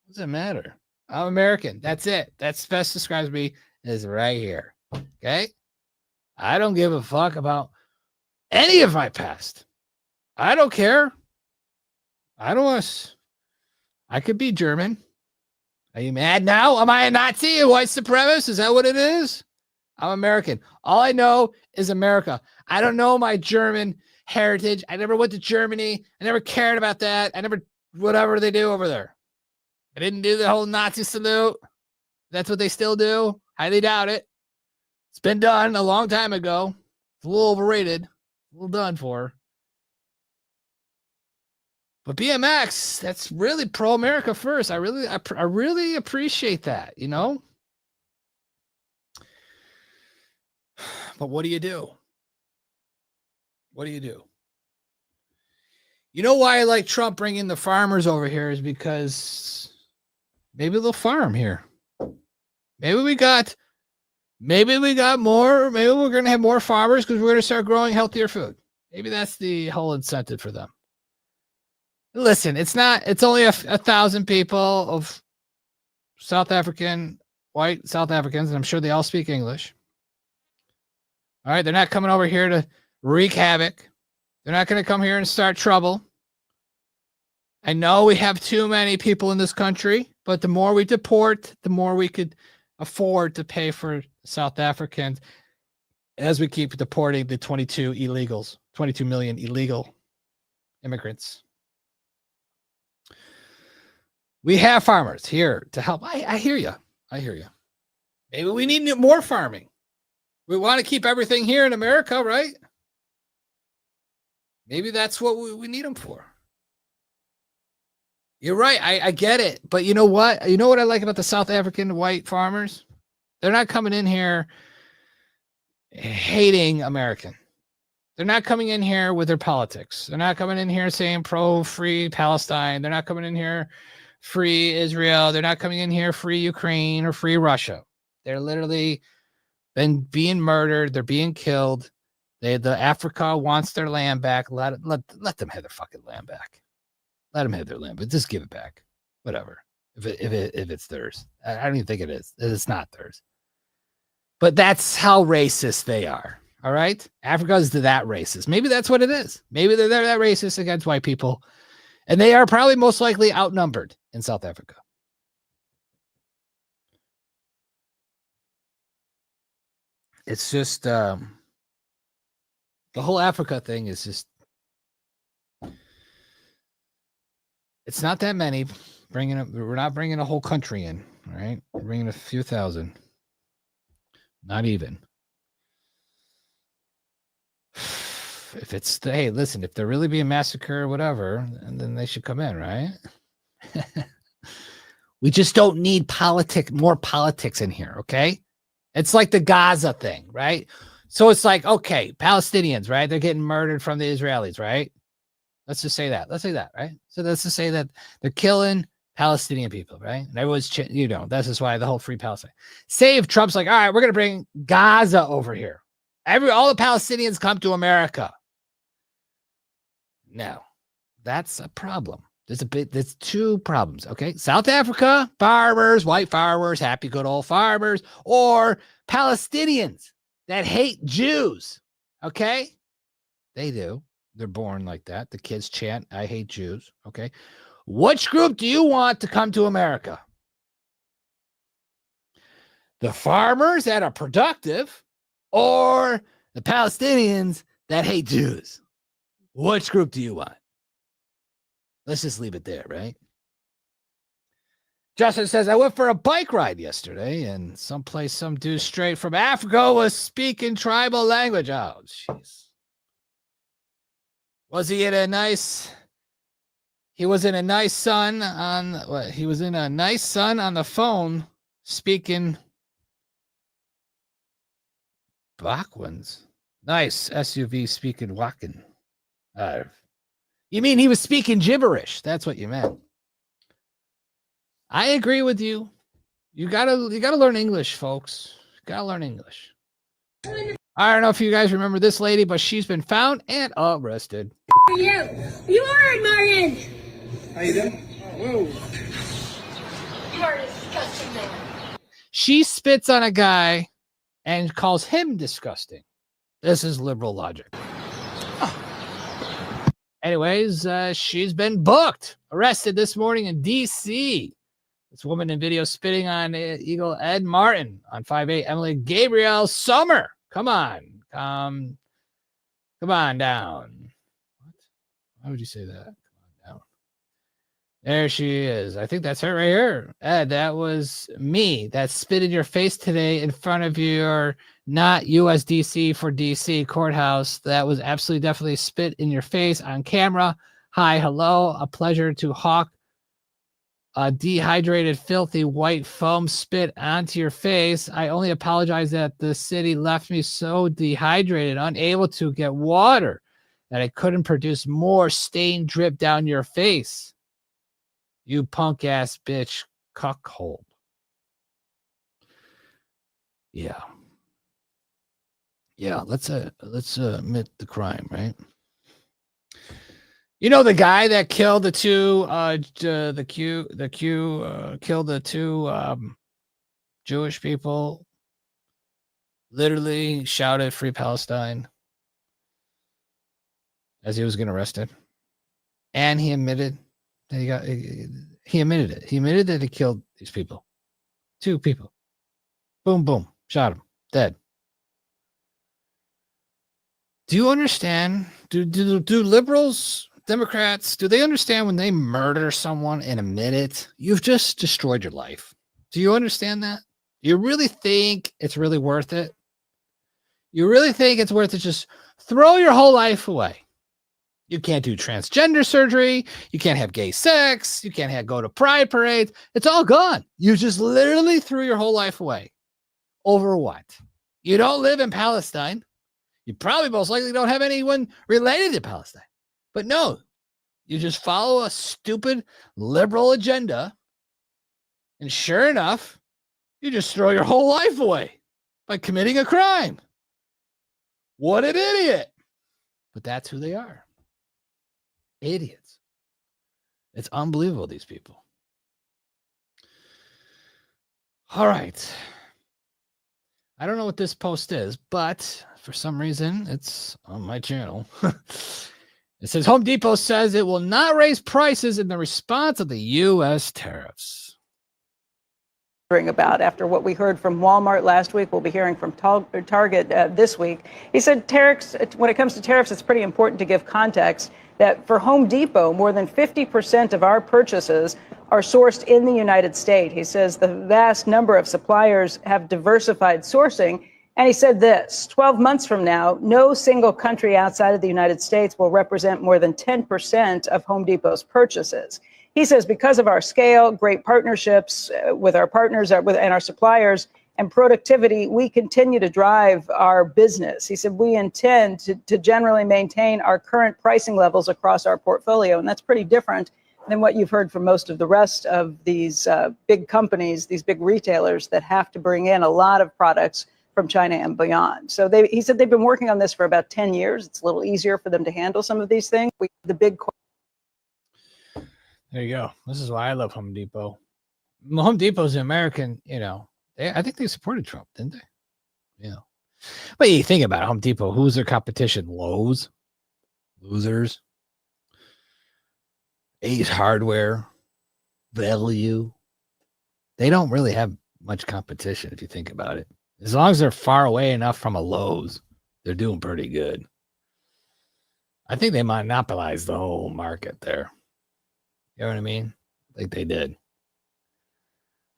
What does it matter? I'm American. That's it. That's best describes me is right here. Okay? I don't give a fuck about any of my past. I don't care. I don't want. I could be German. Are you mad now? Am I a Nazi, a white supremacist? Is that what it is? I'm American. All I know is America. I don't know my German heritage. I never went to Germany. I never cared about that. I never, whatever they do over there. I didn't do the whole Nazi salute. That's what they still do. Highly doubt it. It's been done a long time ago. It's a little overrated. A little done for. But BMX, that's really pro-America first. I really appreciate that, you know? But what do you do? What do you do? You know why I like Trump bringing the farmers over here is because maybe they'll farm here. Maybe we got more. Maybe we're going to have more farmers because we're going to start growing healthier food. Maybe that's the whole incentive for them. Listen, it's only 1,000 people of white South Africans, and I'm sure they all speak English. All right, they're not coming over here to wreak havoc. They're not going to come here and start trouble. I know we have too many people in this country, but the more we deport, the more we could afford to pay for South Africans as we keep deporting the 22 million illegal immigrants. We have farmers here to help. I hear you. I hear you. Maybe we need more farming. We want to keep everything here in America, right? Maybe that's what we need them for. You're right. I get it. But you know what? You know what I like about the South African white farmers? They're not coming in here hating American. They're not coming in here with their politics. They're not coming in here saying pro-free Palestine. They're not coming in here free Israel. They're not coming in here free Ukraine or free Russia. They're literally been being murdered. They're being killed. The Africa wants their land back. Let them have their fucking land back. Let them have their land, but just give it back. Whatever. If it's theirs. I don't even think it is. It's not theirs. But that's how racist they are. All right? Africa is that racist. Maybe that's what it is. Maybe they're that racist against white people. And they are probably most likely outnumbered in South Africa. It's just the whole Africa thing is just, it's not that many. We're not bringing a whole country in, all right? We're bringing a few thousand. Not even. If it's, hey, listen, if they're really being massacred or whatever, then they should come in, right? We just don't need more politics in here, okay? It's like the Gaza thing, right? So it's like, okay, Palestinians, right? They're getting murdered from the Israelis, right? Let's just say that. Let's say that, right? So let's just say that they're killing Palestinian people, right? And everyone's, that's just why the whole free Palestine. Say if Trump's like, all right, we're going to bring Gaza over here. All the Palestinians come to America. No, that's a problem. There's two problems, okay? South Africa, farmers, white farmers, happy good old farmers, or Palestinians that hate Jews, okay? They do. They're born like that. The kids chant, I hate Jews, okay? Which group do you want to come to America? The farmers that are productive or the Palestinians that hate Jews? Which group do you want? Let's just leave it there, right? Justin says, I went for a bike ride yesterday and some dude straight from Africa was speaking tribal language. Oh, jeez. Was he in a nice... He was in a nice sun on the phone speaking Bakwans. Nice SUV speaking Wacken. You mean he was speaking gibberish? That's what you meant. I agree with you. You gotta learn English, folks. Gotta learn English. I don't know if you guys remember this lady, but she's been found and arrested. Who are you? You are Martin. How you doing? Whoa. You are a disgusting man. She spits on a guy and calls him disgusting. This is liberal logic. Anyways, she's been booked, arrested this morning in D.C. This woman in video spitting on Eagle Ed Martin on 5'8", Emily Gabrielle Summer. Come on. Come on down. What? Why would you say that? Come on down. There she is. I think that's her right here. Ed, that was me that spit in your face today in front of your not USDC for DC courthouse. That was absolutely definitely spit in your face on camera. Hi, hello. A pleasure to hawk a dehydrated, filthy white foam spit onto your face. I only apologize that the city left me so dehydrated, unable to get water, that I couldn't produce more stain drip down your face. You punk ass bitch cuckold. Yeah. Yeah, let's admit the crime, right? You know the guy that killed the two killed the two Jewish people, literally shouted "Free Palestine" as he was getting arrested, and he admitted that he admitted it. He admitted that he killed these people, 2 people. Boom, boom, shot him, dead. Do you understand? Do liberals, Democrats, do they understand when they murder someone and admit it? You've just destroyed your life. Do you understand that? You really think it's really worth it? You really think it's worth it? Just throw your whole life away. You can't do transgender surgery. You can't have gay sex. You can't go to pride parades. It's all gone. You just literally threw your whole life away. Over what? You don't live in Palestine. You probably most likely don't have anyone related to Palestine. But no, you just follow a stupid liberal agenda. And sure enough, you just throw your whole life away by committing a crime. What an idiot. But that's who they are. Idiots. It's unbelievable, these people. All right. I don't know what this post is, but for some reason, it's on my channel. It says Home Depot says it will not raise prices in the response of the U.S. tariffs. About after what we heard from Walmart last week, we'll be hearing from Target this week. He said tariffs, when it comes to tariffs, it's pretty important to give context that for Home Depot, more than 50% of our purchases are sourced in the United States. He says the vast number of suppliers have diversified sourcing. And he said this, 12 months from now, no single country outside of the United States will represent more than 10% of Home Depot's purchases. He says because of our scale, great partnerships with our partners and our suppliers, and productivity, we continue to drive our business. He said we intend to generally maintain our current pricing levels across our portfolio. And that's pretty different than what you've heard from most of the rest of these big companies, these big retailers that have to bring in a lot of products from China and beyond. So he said they've been working on this for about 10 years. It's a little easier for them to handle some of these things. There you go. This is why I love Home Depot. Home Depot's an American, I think they supported Trump, didn't they? Yeah. But you think about it, Home Depot, who's their competition? Lowe's? Losers? Ace Hardware? Value? They don't really have much competition if you think about it. As long as they're far away enough from a Lowe's, they're doing pretty good. I think they monopolized the whole market there. You know what I mean? I think they did.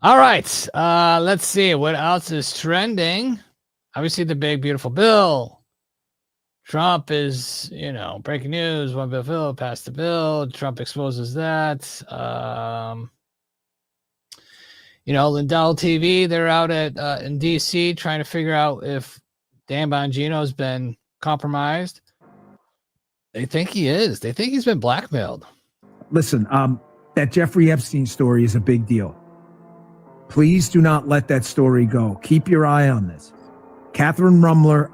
All right. Let's see what else is trending. Obviously, the big, beautiful bill. Trump is, breaking news. One bill passed the bill. Trump exposes that. Lindell TV, they're out in D.C. trying to figure out if Dan Bongino's been compromised. They think he is. They think he's been blackmailed. Listen, that Jeffrey Epstein story is a big deal. Please do not let that story go. Keep your eye on this. Catherine Rumler,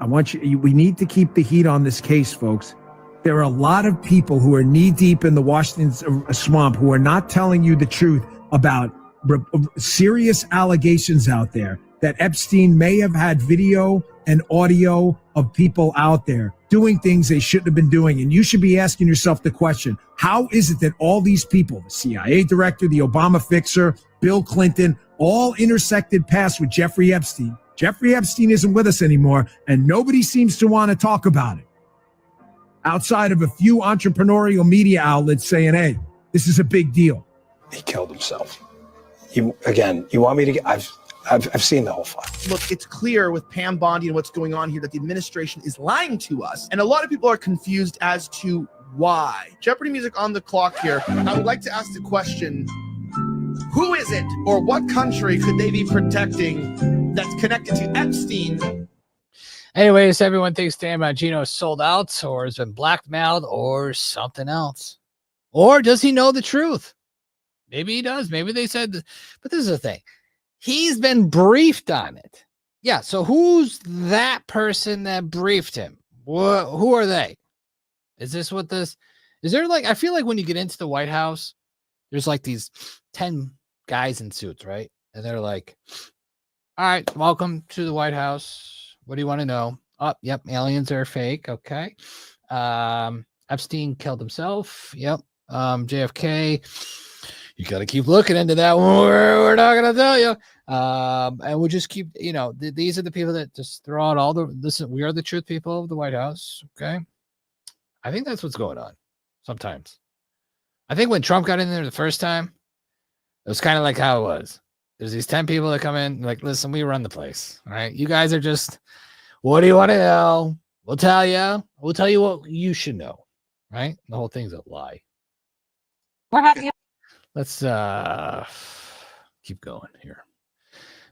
we need to keep the heat on this case, folks. There are a lot of people who are knee deep in the Washington swamp who are not telling you the truth about serious allegations out there that Epstein may have had video and audio of people out there doing things they shouldn't have been doing. And you should be asking yourself the question, how is it that all these people, the CIA director, the Obama fixer, Bill Clinton, all intersected paths with Jeffrey Epstein? Jeffrey Epstein isn't with us anymore, and nobody seems to want to talk about it. Outside of a few entrepreneurial media outlets saying, hey, this is a big deal. He killed himself. You want me to get, I've seen the whole file. Look, it's clear with Pam Bondi and what's going on here that the administration is lying to us. And a lot of people are confused as to why. Jeopardy music on the clock here. I would like to ask the question, who is it or what country could they be protecting that's connected to Epstein? Anyways, everyone thinks Dan Bongino is sold out or has been blackmailed or something else. Or does he know the truth? Maybe he does. Maybe they said, but this is the thing. He's been briefed on it. Yeah, so who's that person that briefed him? Who are they? Is this what this... Is there I feel like when you get into the White House, there's these 10 guys in suits, right? And they're like, all right, welcome to the White House. What do you want to know? Oh, yep, aliens are fake. Okay. Epstein killed himself. Yep. JFK. You got to keep looking into that one. We're not going to tell you. And we'll just keep, these are the people that just throw out listen, we are the truth people of the White House. Okay. I think that's what's going on sometimes. I think when Trump got in there the first time, it was kind of like how it was. There's these 10 people that come in, listen, we run the place. All right. You guys are just, what do you want to know? We'll tell you. We'll tell you what you should know. Right. The whole thing's a lie. Let's keep going here.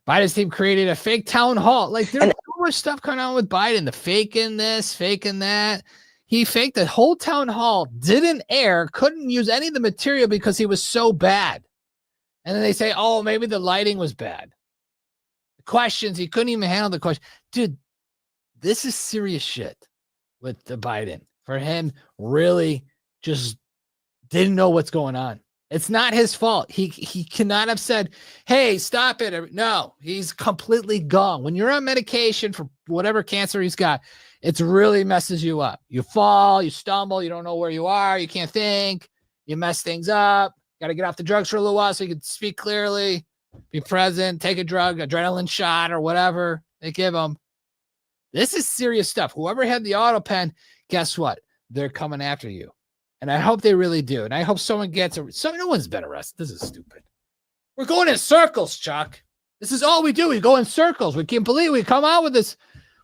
Biden's team created a fake town hall. There's so much stuff coming on with Biden. The faking this, faking that. He faked the whole town hall, didn't air, couldn't use any of the material because he was so bad. And then they say, oh, maybe the lighting was bad. The questions, he couldn't even handle the question. Dude, this is serious shit with the Biden. For him, really just didn't know what's going on. It's not his fault. He cannot have said, hey, stop it. No, he's completely gone. When you're on medication for whatever cancer he's got, it really messes you up. You fall, you stumble, you don't know where you are, you can't think, you mess things up. Got to get off the drugs for a little while so you can speak clearly, be present, take a drug, adrenaline shot or whatever they give him. This is serious stuff. Whoever had the auto pen, guess what? They're coming after you. And I hope they really do. And I hope someone gets no one's been arrested. This is stupid. We're going in circles, Chuck. This is all we do. We go in circles. We can't believe we come out with this.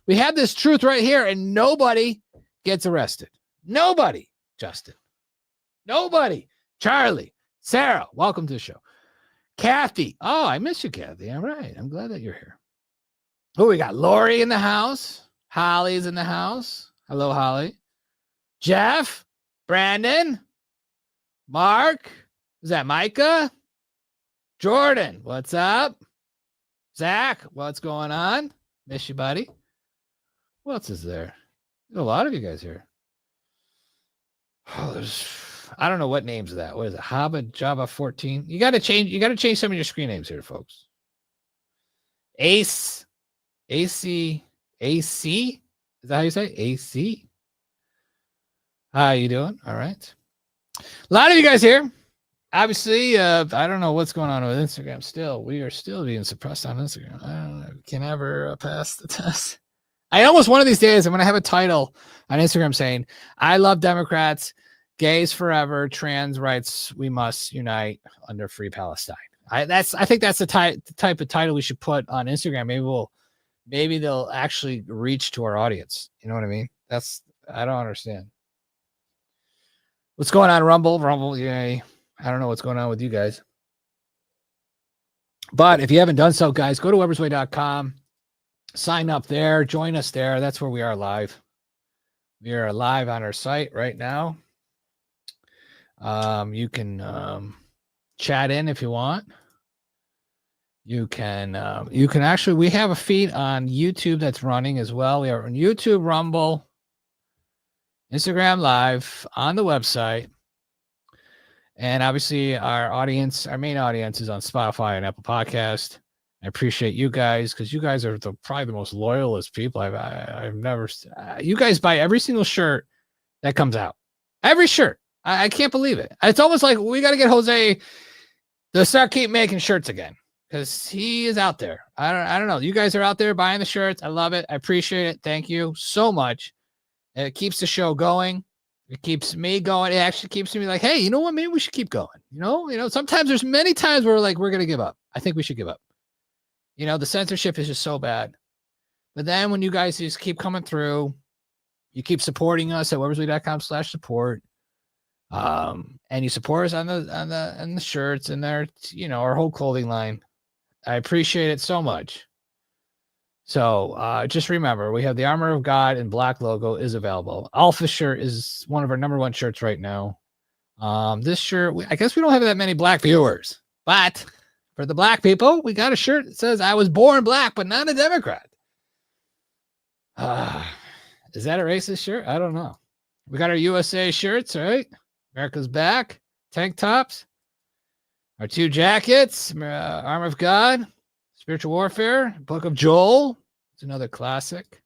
We have this truth right here, and nobody gets arrested. Nobody, Justin. Nobody. Charlie, Sarah, welcome to the show. Kathy. Oh, I miss you, Kathy. All right. I'm glad that you're here. Oh, we got Lori in the house. Holly's in the house. Hello, Holly. Jeff. Brandon, Mark, is that Micah? Jordan, what's up? Zach, what's going on? Miss you, buddy. What else is there? There's a lot of you guys here. Oh, I don't know what names of that. What is it? Haba Java 14. You got to change some of your screen names here, folks. Ace, AC, AC. Is that how you say it? AC? How you doing? All right. A lot of you guys here. Obviously, I don't know what's going on with Instagram still. We are still being suppressed on Instagram. I don't know. Can ever pass the test. I almost one of these days, I'm going to have a title on Instagram saying, I love Democrats, gays forever, trans rights, we must unite under free Palestine. I think that's the type of title we should put on Instagram. Maybe they'll actually reach to our audience. You know what I mean? I don't understand. What's going on, Rumble? Rumble, yay. I don't know what's going on with you guys. But if you haven't done so, guys, go to webersway.com. Sign up there. Join us there. That's where we are live. We are live on our site right now. You can chat in if you want. You can actually, we have a feed on YouTube that's running as well. We are on YouTube, Rumble, Instagram Live, on the website. And obviously our main audience is on Spotify and Apple Podcast. I appreciate you guys because you guys are probably the most loyalist people I've never. You guys buy every single shirt that comes out. Every shirt. I can't believe it. It's almost like we got to get Jose to start keep making shirts again because he is out there. I don't know. You guys are out there buying the shirts. I love it. I appreciate it. Thank you so much. And it keeps the show going. It keeps me going. It actually keeps me like, hey, you know what? Maybe we should keep going. You know, sometimes there's many times where we're going to give up. I think we should give up. The censorship is just so bad. But then when you guys just keep coming through, you keep supporting us at webersway.com/support. And you support us on the shirts and our whole clothing line. I appreciate it so much. So just remember, we have the Armor of God and black logo is available. Alpha shirt is one of our number one shirts right now. This shirt, I guess we don't have that many black viewers, but for the black people, we got a shirt that says I was born black, but not a Democrat. Is that a racist shirt? I don't know. We got our USA shirts, right? America's back, tank tops, our 2 jackets, Armor of God, Spiritual Warfare, Book of Joel. It's another classic.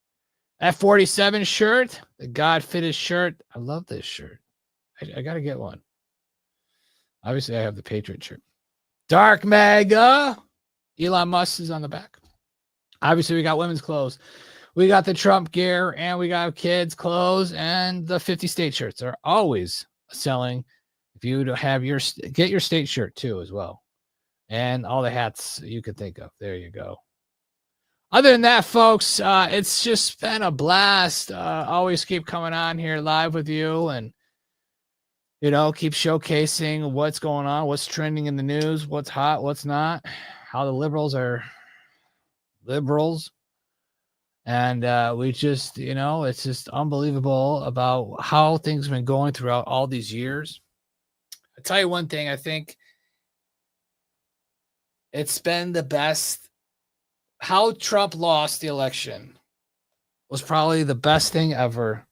F-47 shirt, the God Fitted shirt. I love this shirt. I got to get one. Obviously, I have the Patriot shirt. Dark MAGA. Elon Musk is on the back. Obviously, we got women's clothes. We got the Trump gear, and we got kids' clothes, and the 50 state shirts are always selling. If you have get your state shirt too as well. And all the hats you could think of. There you go. Other than that, folks, it's just been a blast. Always keep coming on here live with you and, keep showcasing what's going on, what's trending in the news, what's hot, what's not, how the liberals are liberals. And we just, it's just unbelievable about how things have been going throughout all these years. I'll tell you one thing, I think it's been the best. How Trump lost the election was probably the best thing ever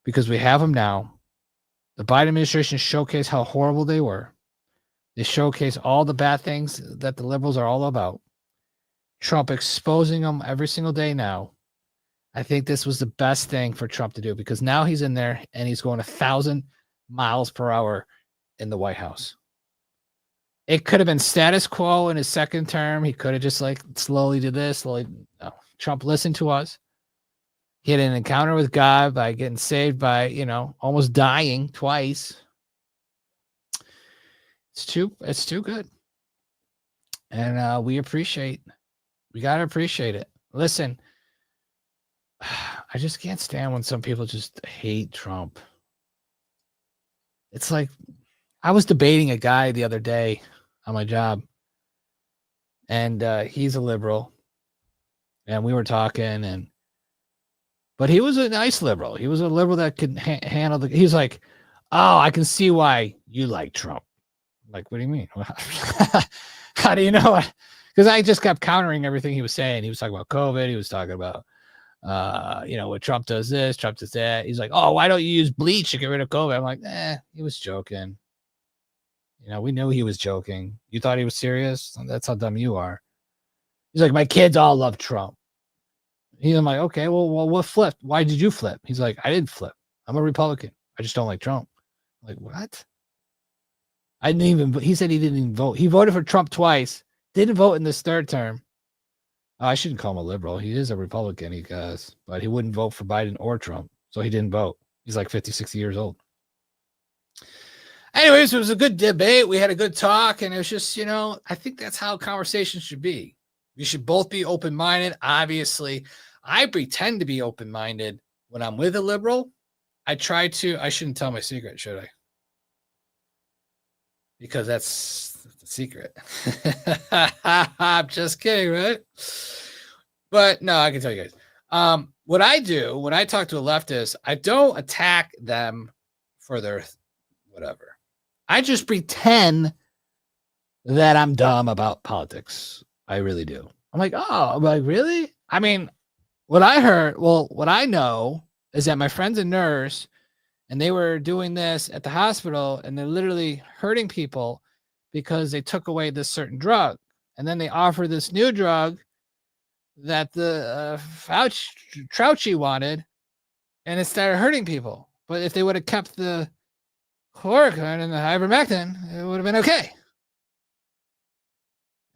because we have him now. The Biden administration showcased how horrible they were. They showcased all the bad things that the liberals are all about. Trump exposing them every single day now. I think this was the best thing for Trump to do because now he's in there and he's going 1,000 miles per hour in the White House. It could have been status quo in his second term. He could have just slowly did this. No. Trump listened to us. He had an encounter with God by getting saved by, almost dying twice. It's too good. And we got to appreciate it. Listen, I just can't stand when some people just hate Trump. It's like, I was debating a guy the other day on my job, and he's a liberal, and we were talking, but he was a nice liberal. He was a liberal that could handle he's like, oh, I can see why you like Trump. I'm like, what do you mean? How do you know? Because I just kept countering everything he was saying. He was talking about COVID. He was talking about, what Trump does this, Trump does that. He's like, oh, why don't you use bleach to get rid of COVID? I'm like, he was joking. We knew he was joking. You thought he was serious? That's how dumb you are. He's like, my kids all love Trump. I'm like, okay, well, what flipped? Why did you flip? He's like, I didn't flip. I'm a Republican. I just don't like Trump. I'm like, what? He said he didn't even vote. He voted for Trump twice. Didn't vote in this third term. Oh, I shouldn't call him a liberal. He is a Republican, he does. But he wouldn't vote for Biden or Trump. So he didn't vote. He's like 50, 60 years old. Anyways, it was a good debate. We had a good talk. And it was just, I think that's how conversations should be. We should both be open-minded. Obviously, I pretend to be open-minded when I'm with a liberal. I shouldn't tell my secret, should I? Because that's the secret. I'm just kidding, right? But no, I can tell you guys. What I do when I talk to a leftist, I don't attack them for their whatever. I just pretend that I'm dumb about politics. I really do. I'm like, really? I mean, what I know is that my friend's a nurse and they were doing this at the hospital and they're literally hurting people because they took away this certain drug. And then they offer this new drug that the Fauci wanted, and it started hurting people. But if they would have kept the chloroquine and the ivermectin, it would have been okay.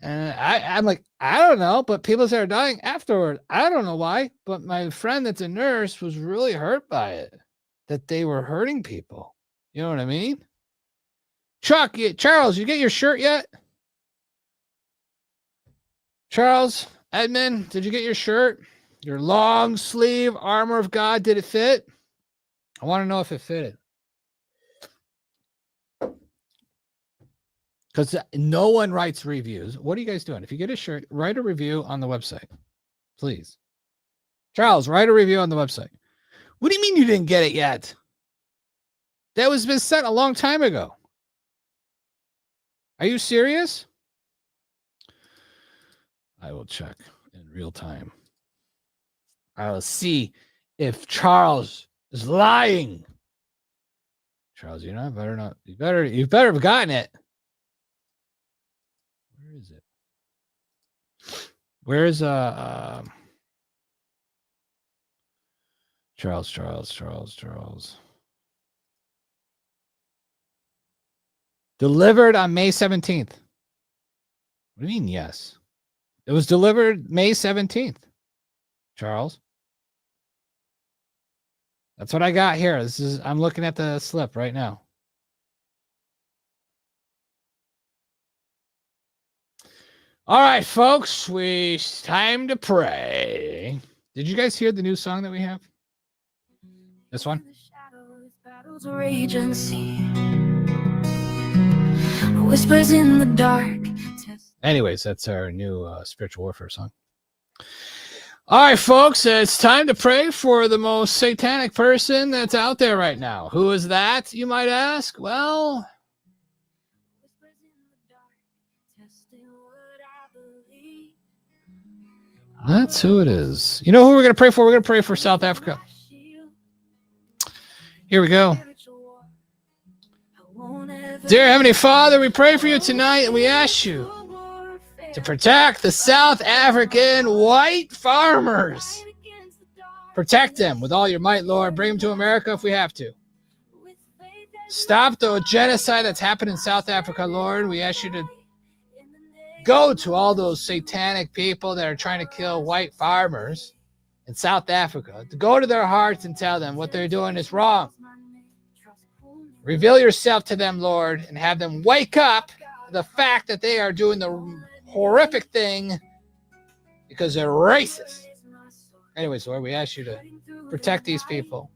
And I'm like, I don't know, but people started dying afterward. I don't know why, but my friend that's a nurse was really hurt by it, that they were hurting people. You know what I mean? Charles, you get your shirt yet? Charles, Edmund, did you get your shirt? Your long sleeve armor of God, did it fit? I want to know if it fitted. Because no one writes reviews. What are you guys doing? If you get a shirt, write a review on the website. Please. Charles, write a review on the website. What do you mean you didn't get it yet? That was been sent a long time ago. Are you serious? I will check in real time. I will see if Charles is lying. Charles, you better have gotten it. Where is it? Where's Charles. Delivered on May 17th. What do you mean, yes? It was delivered May 17th, Charles. That's what I got here. I'm looking at the slip right now. All right, folks, it's time to pray. Did you guys hear the new song that we have? This one? Whispers in the dark. Anyways, that's our new spiritual warfare song. All right, folks, it's time to pray for the most satanic person that's out there right now. Who is that, you might ask? Well, that's who it is. You know who we're going to pray for? We're going to pray for South Africa. Here we go. Dear Heavenly Father, we pray for you tonight, and we ask you to protect the South African white farmers. Protect them with all your might, Lord. Bring them to America if we have to. Stop the genocide that's happened in South Africa, Lord. We ask you to go to all those satanic people that are trying to kill white farmers in South Africa. To go to their hearts and tell them what they're doing is wrong. Reveal yourself to them, Lord, and have them wake up to the fact that they are doing the horrific thing because they're racist. Anyways, Lord, we ask you to protect these people.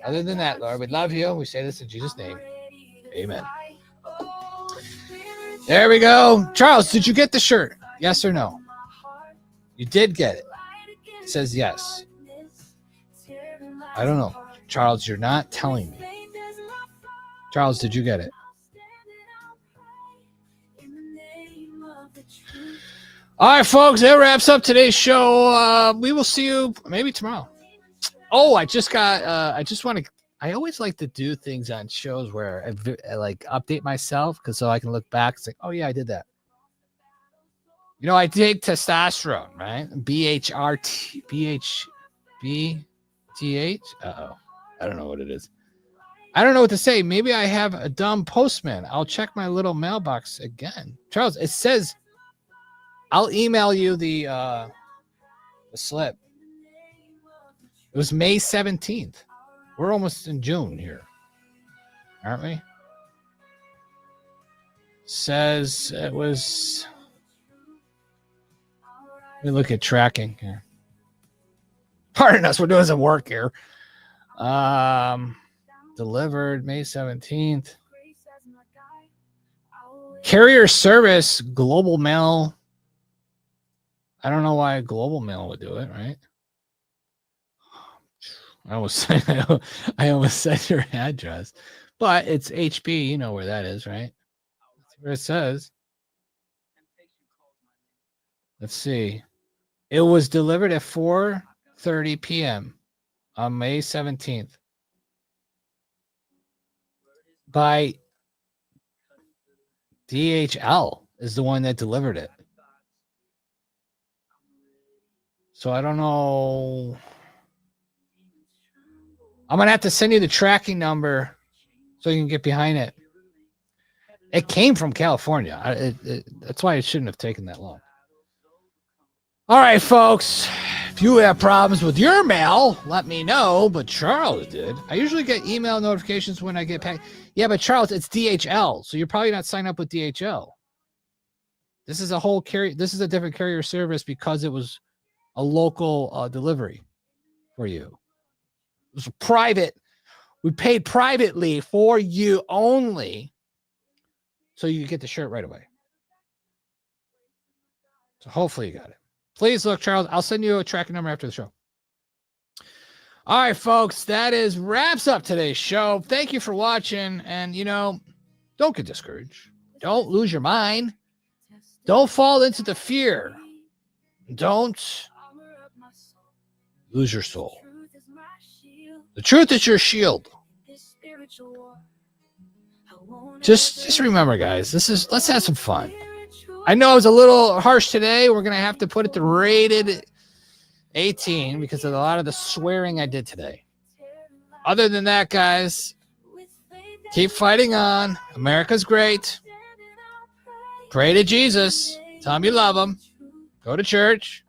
Other than that, Lord, we love you. We say this in Jesus' name. Amen. There we go. Charles, did you get the shirt? Yes or no? You did get it. It says yes. I don't know. Charles, you're not telling me. Charles, did you get it? All right, folks, that wraps up today's show. We will see you maybe tomorrow. Oh, I always like to do things on shows where I like update myself so I can look back and say, oh yeah, I did that. You know, I take testosterone, right? BHBTH. Uh-oh. I don't know what it is. I don't know what to say. Maybe I have a dumb postman. I'll check my little mailbox again. Charles, it says I'll email you the slip. It was May 17th. We're almost in June here, aren't we? Says it was. Let me look at tracking here. Pardon us, we're doing some work here. Delivered May 17th. Carrier service, Global Mail. I don't know why Global Mail would do it, right? I almost said your address, but it's HB. You know where that is, right? That's where it says. Let's see. It was delivered at 4:30 p.m. on May 17th by DHL is the one that delivered it. So I don't know. I'm going to have to send you the tracking number so you can get behind it. It came from California. That's why it shouldn't have taken that long. All right, folks. If you have problems with your mail, let me know. But Charles did. I usually get email notifications when I get packed. Yeah, but Charles, it's DHL. So you're probably not signed up with DHL. This is a whole carrier. This is a different carrier service because it was a local delivery for you. It was private. We paid privately for you only so you get the shirt right away. So hopefully you got it. Please look, Charles. I'll send you a tracking number after the show. All right, folks. That wraps up today's show. Thank you for watching. And, don't get discouraged. Don't lose your mind. Don't fall into the fear. Don't lose your soul. The truth is your shield. Just remember, guys, let's have some fun. I know it was a little harsh today. We're going to have to put it to rated 18 because of a lot of the swearing I did today. Other than that, guys, keep fighting on. America's great. Pray to Jesus. Tell him you love him. Go to church.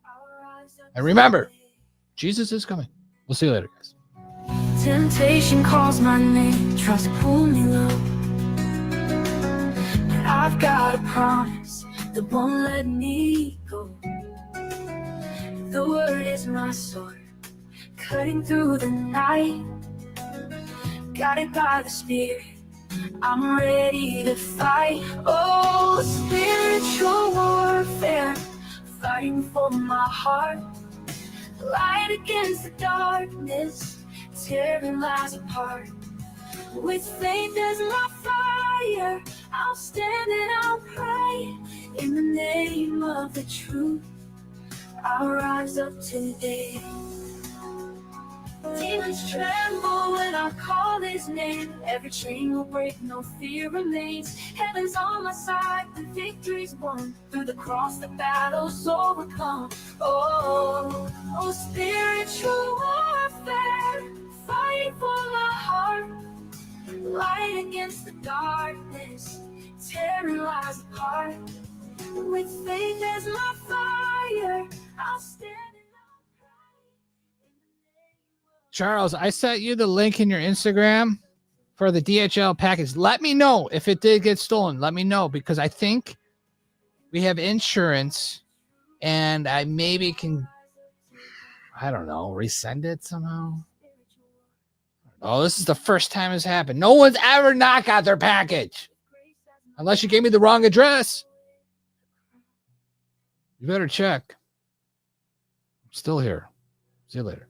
And remember, Jesus is coming. We'll see you later, guys. Temptation calls my name, tries to pull me low. But I've got a promise that won't let me go. The word is my sword, cutting through the night. Guided by the Spirit, I'm ready to fight. Oh, spiritual warfare, fighting for my heart. Light against the darkness, tearing lies apart. With faith as my fire, I'll stand and I'll pray. In the name of the truth, I'll rise up today. Demons tremble when I call his name. Every chain will break, no fear remains. Heaven's on my side, the victory's won. Through the cross, the battle's overcome. Oh, spiritual warfare, fighting for my heart. Light against the darkness, tearing lies apart. With faith as my fire, I'll stand. Charles, I sent you the link in your Instagram for the DHL package. Let me know if it did get stolen. Let me know because I think we have insurance and I maybe can, I don't know, resend it somehow. Oh, this is the first time it's happened. No one's ever not got their package. Unless you gave me the wrong address. You better check. I'm still here. See you later.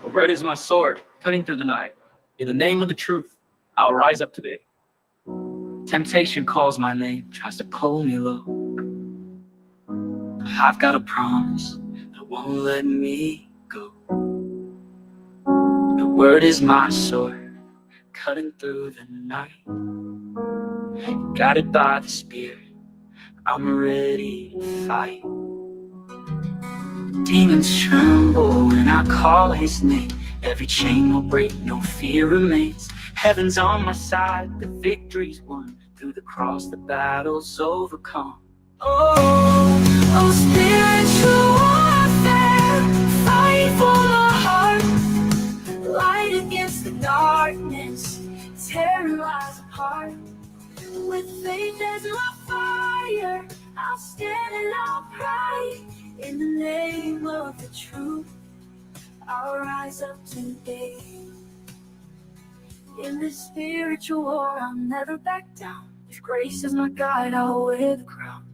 The word is my sword, cutting through the night. In the name of the truth, I'll rise up today. Temptation calls my name, tries to pull me low. I've got a promise that won't let me go. The word is my sword, cutting through the night. Guided by the Spirit, I'm ready to fight. Demons tremble when I call his name. Every chain will break, no fear remains. Heaven's on my side, the victory's won. Through the cross, the battle's overcome. Oh, spiritual warfare, fight for my heart. Light against the darkness, tearing lies apart. With faith as my fire, I'll stand and I'll pray. In the name of the truth. I'll rise up today. In this spiritual war, I'll never back down. If grace is my guide, I'll wear the crown.